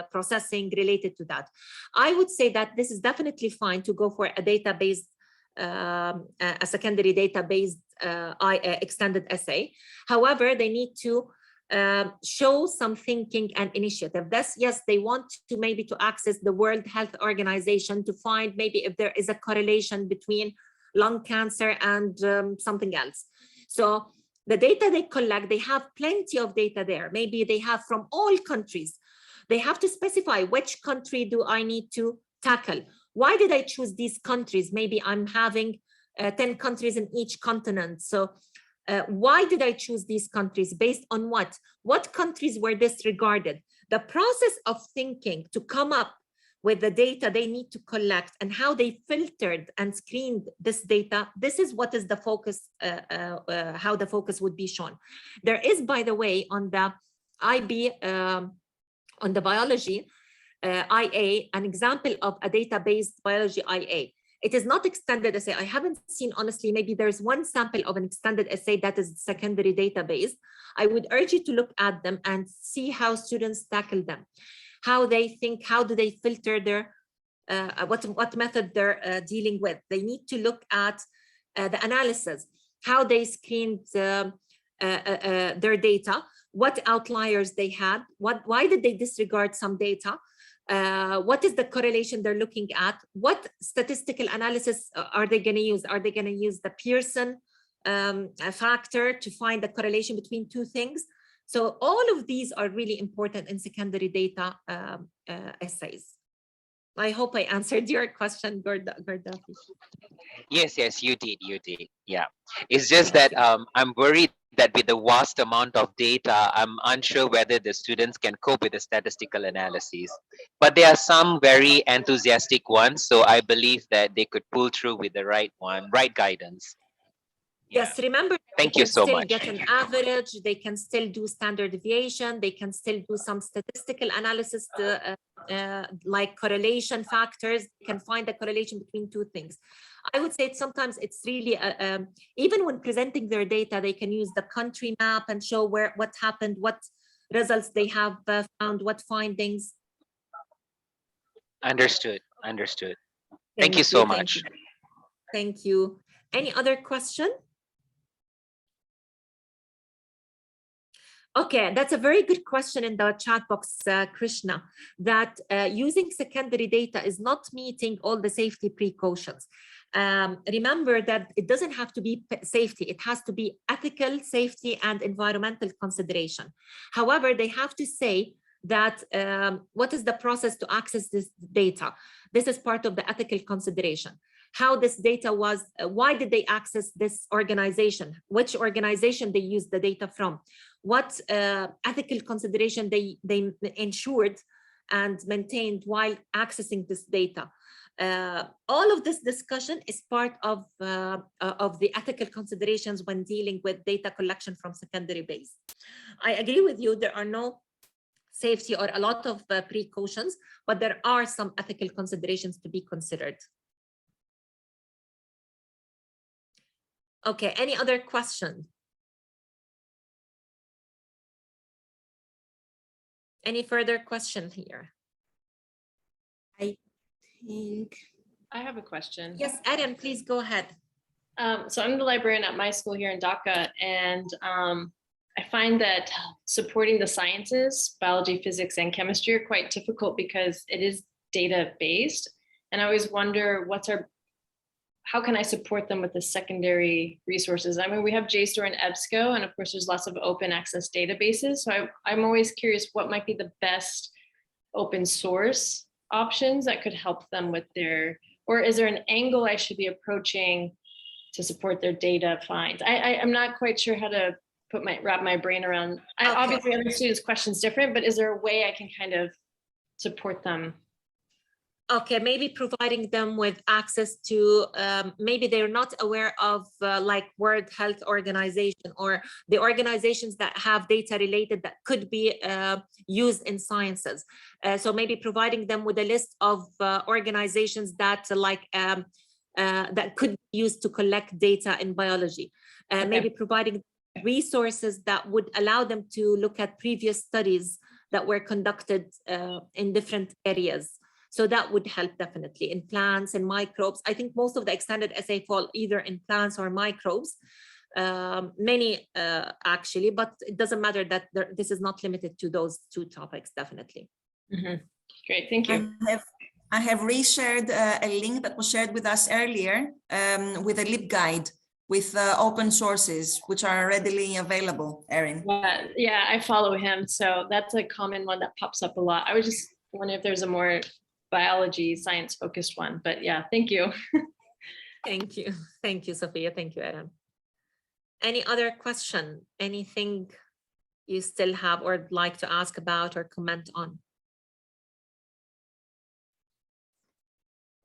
processing related to that. I would say that this is definitely fine to go for a data-based, a secondary data-based extended essay. However, they need to show some thinking and initiative. Yes, they want to maybe to access the World Health Organization to find maybe if there is a correlation between lung cancer and something else. So the data they collect, they have plenty of data there. Maybe they have from all countries. They have to specify which country do I need to tackle. Why did I choose these countries? Maybe I'm having 10 countries in each continent. So why did I choose these countries? Based on what? What countries were disregarded? The process of thinking to come up with the data they need to collect and how they filtered and screened this data, this is what is the focus, how the focus would be shown. There is, by the way, on the IB, on the biology IA, an example of a data-based biology IA. It is not extended essay. I haven't seen, honestly, maybe there's one sample of an extended essay that is secondary database. I would urge you to look at them and see how students tackle them, how they think, how do they filter their, what method they're dealing with. They need to look at the analysis, how they screened their data, what outliers they had, why did they disregard some data, what is the correlation they're looking at, what statistical analysis are they going to use? Are they going to use the Pearson factor to find the correlation between two things? So all of these are really important in secondary data essays. I hope I answered your question, Gardafi. Yes, you did. Yeah. It's just that I'm worried that with the vast amount of data, I'm unsure whether the students can cope with the statistical analyses. But there are some very enthusiastic ones, so I believe that they could pull through with the right guidance. Yes, remember, Thank they you can so still much. get an average, they can still do standard deviation, they can still do some statistical analysis to, like correlation factors, they can find the correlation between two things. I would say sometimes it's really, even when presenting their data, they can use the country map and show what happened, what results they have found, what findings. Understood. Thank you so much. Thank you. Any other question? Okay, that's a very good question in the chat box, Krishna, that using secondary data is not meeting all the safety precautions. Remember that it doesn't have to be safety, it has to be ethical, safety, and environmental consideration. However, they have to say that what is the process to access this data? This is part of the ethical consideration. How this data was, why did they access this organization? Which organization they used the data from? What ethical consideration they ensured and maintained while accessing this data. All of this discussion is part of the ethical considerations when dealing with data collection from secondary base. I agree with you, there are no safety or a lot of precautions, but there are some ethical considerations to be considered. Okay, any other question? Any further question here? I think I have a question. Yes, Adam, please go ahead. So I'm the librarian at my school here in Dhaka, and I find that supporting the sciences, biology, physics, and chemistry are quite difficult because it is data-based. And I always wonder how can I support them with the secondary resources? I mean, we have JSTOR and EBSCO, and of course there's lots of open access databases. So I'm always curious what might be the best open source options that could help them with or is there an angle I should be approaching to support their data finds? I'm not quite sure how to wrap my brain around. Okay. Obviously every student's question is different, but is there a way I can kind of support them? Okay, maybe providing them with access to, maybe they're not aware of like World Health Organization or the organizations that have data related that could be used in sciences. So maybe providing them with a list of organizations that that could be used to collect data in biology. Okay. Maybe providing resources that would allow them to look at previous studies that were conducted in different areas. So that would help definitely in plants and microbes. I think most of the extended essay fall either in plants or microbes, many actually, but it doesn't matter that this is not limited to those two topics, definitely. Mm-hmm. Great, thank you. I have reshared a link that was shared with us earlier with a LibGuide with open sources, which are readily available, Erin. Yeah, I follow him. So that's a common one that pops up a lot. I was just wondering if there's a more biology science focused one, but yeah, thank you. Thank you. Thank you, Sophia. Thank you, Erin. Any other question? Anything you still have or like to ask about or comment on?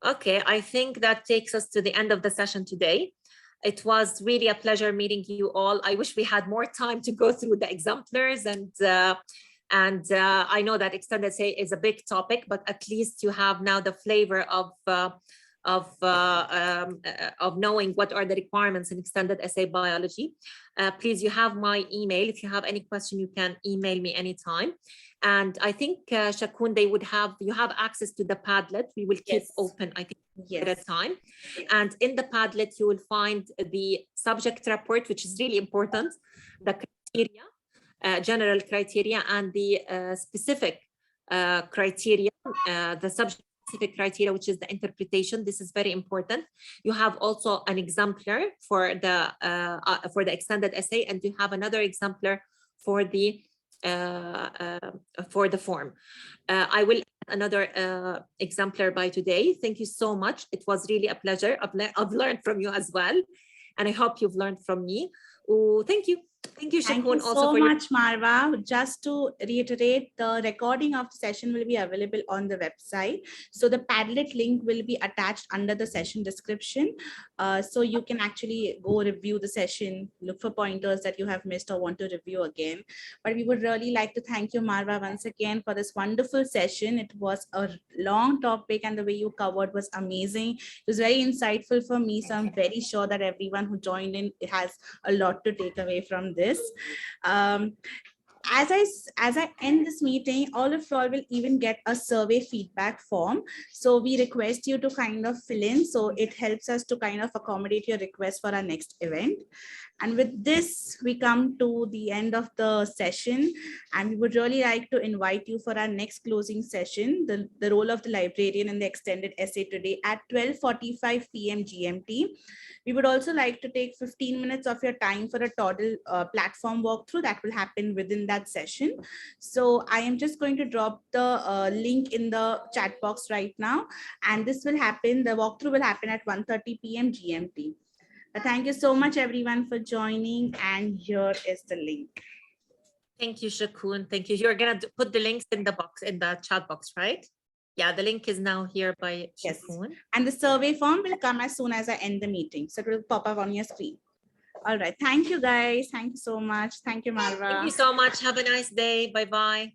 Okay, I think that takes us to the end of the session today. It was really a pleasure meeting you all. I wish we had more time to go through the exemplars and I know that extended essay is a big topic, but at least you have now the flavor of knowing what are the requirements in extended essay biology. Please, you have my email. If you have any question, you can email me anytime. And I think Shakun, you have access to the Padlet. We will keep open, I think, at a time. And in the Padlet, you will find the subject report, which is really important, the criteria, general criteria, and the specific criteria, the subject-specific criteria, which is the interpretation. This is very important. You have also an exemplar for the extended essay, and you have another exemplar for the form. I will add another exemplar by today. Thank you so much. It was really a pleasure. I've learned from you as well, and I hope you've learned from me. Oh, thank you. Thank you, Shakun. Thank you so much, Marwa. Just to reiterate, the recording of the session will be available on the website. So the Padlet link will be attached under the session description. So you can actually go review the session, look for pointers that you have missed or want to review again. But we would really like to thank you, Marwa, once again for this wonderful session. It was a long topic and the way you covered was amazing. It was very insightful for me. So I'm very sure that everyone who joined in has a lot to take away from this. As I end this meeting, all of y'all will even get a survey feedback form. So we request you to kind of fill in. So it helps us to kind of accommodate your request for our next event. And with this, we come to the end of the session, and we would really like to invite you for our next closing session, the role of the librarian in the extended essay today at 12:45 p.m. GMT. We would also like to take 15 minutes of your time for a Toddle platform walkthrough that will happen within that session. So I am just going to drop the link in the chat box right now, and this will happen, the walkthrough will happen at 1:30 p.m. GMT. Thank you so much, everyone, for joining. And here is the link. Thank you, Shakun. Thank you. You're going to put the links in the box, in the chat box, right? Yeah, the link is now here by Shakun. Yes. And the survey form will come as soon as I end the meeting. So it will pop up on your screen. All right. Thank you, guys. Thank you so much. Thank you, Marwa. Thank you so much. Have a nice day. Bye-bye.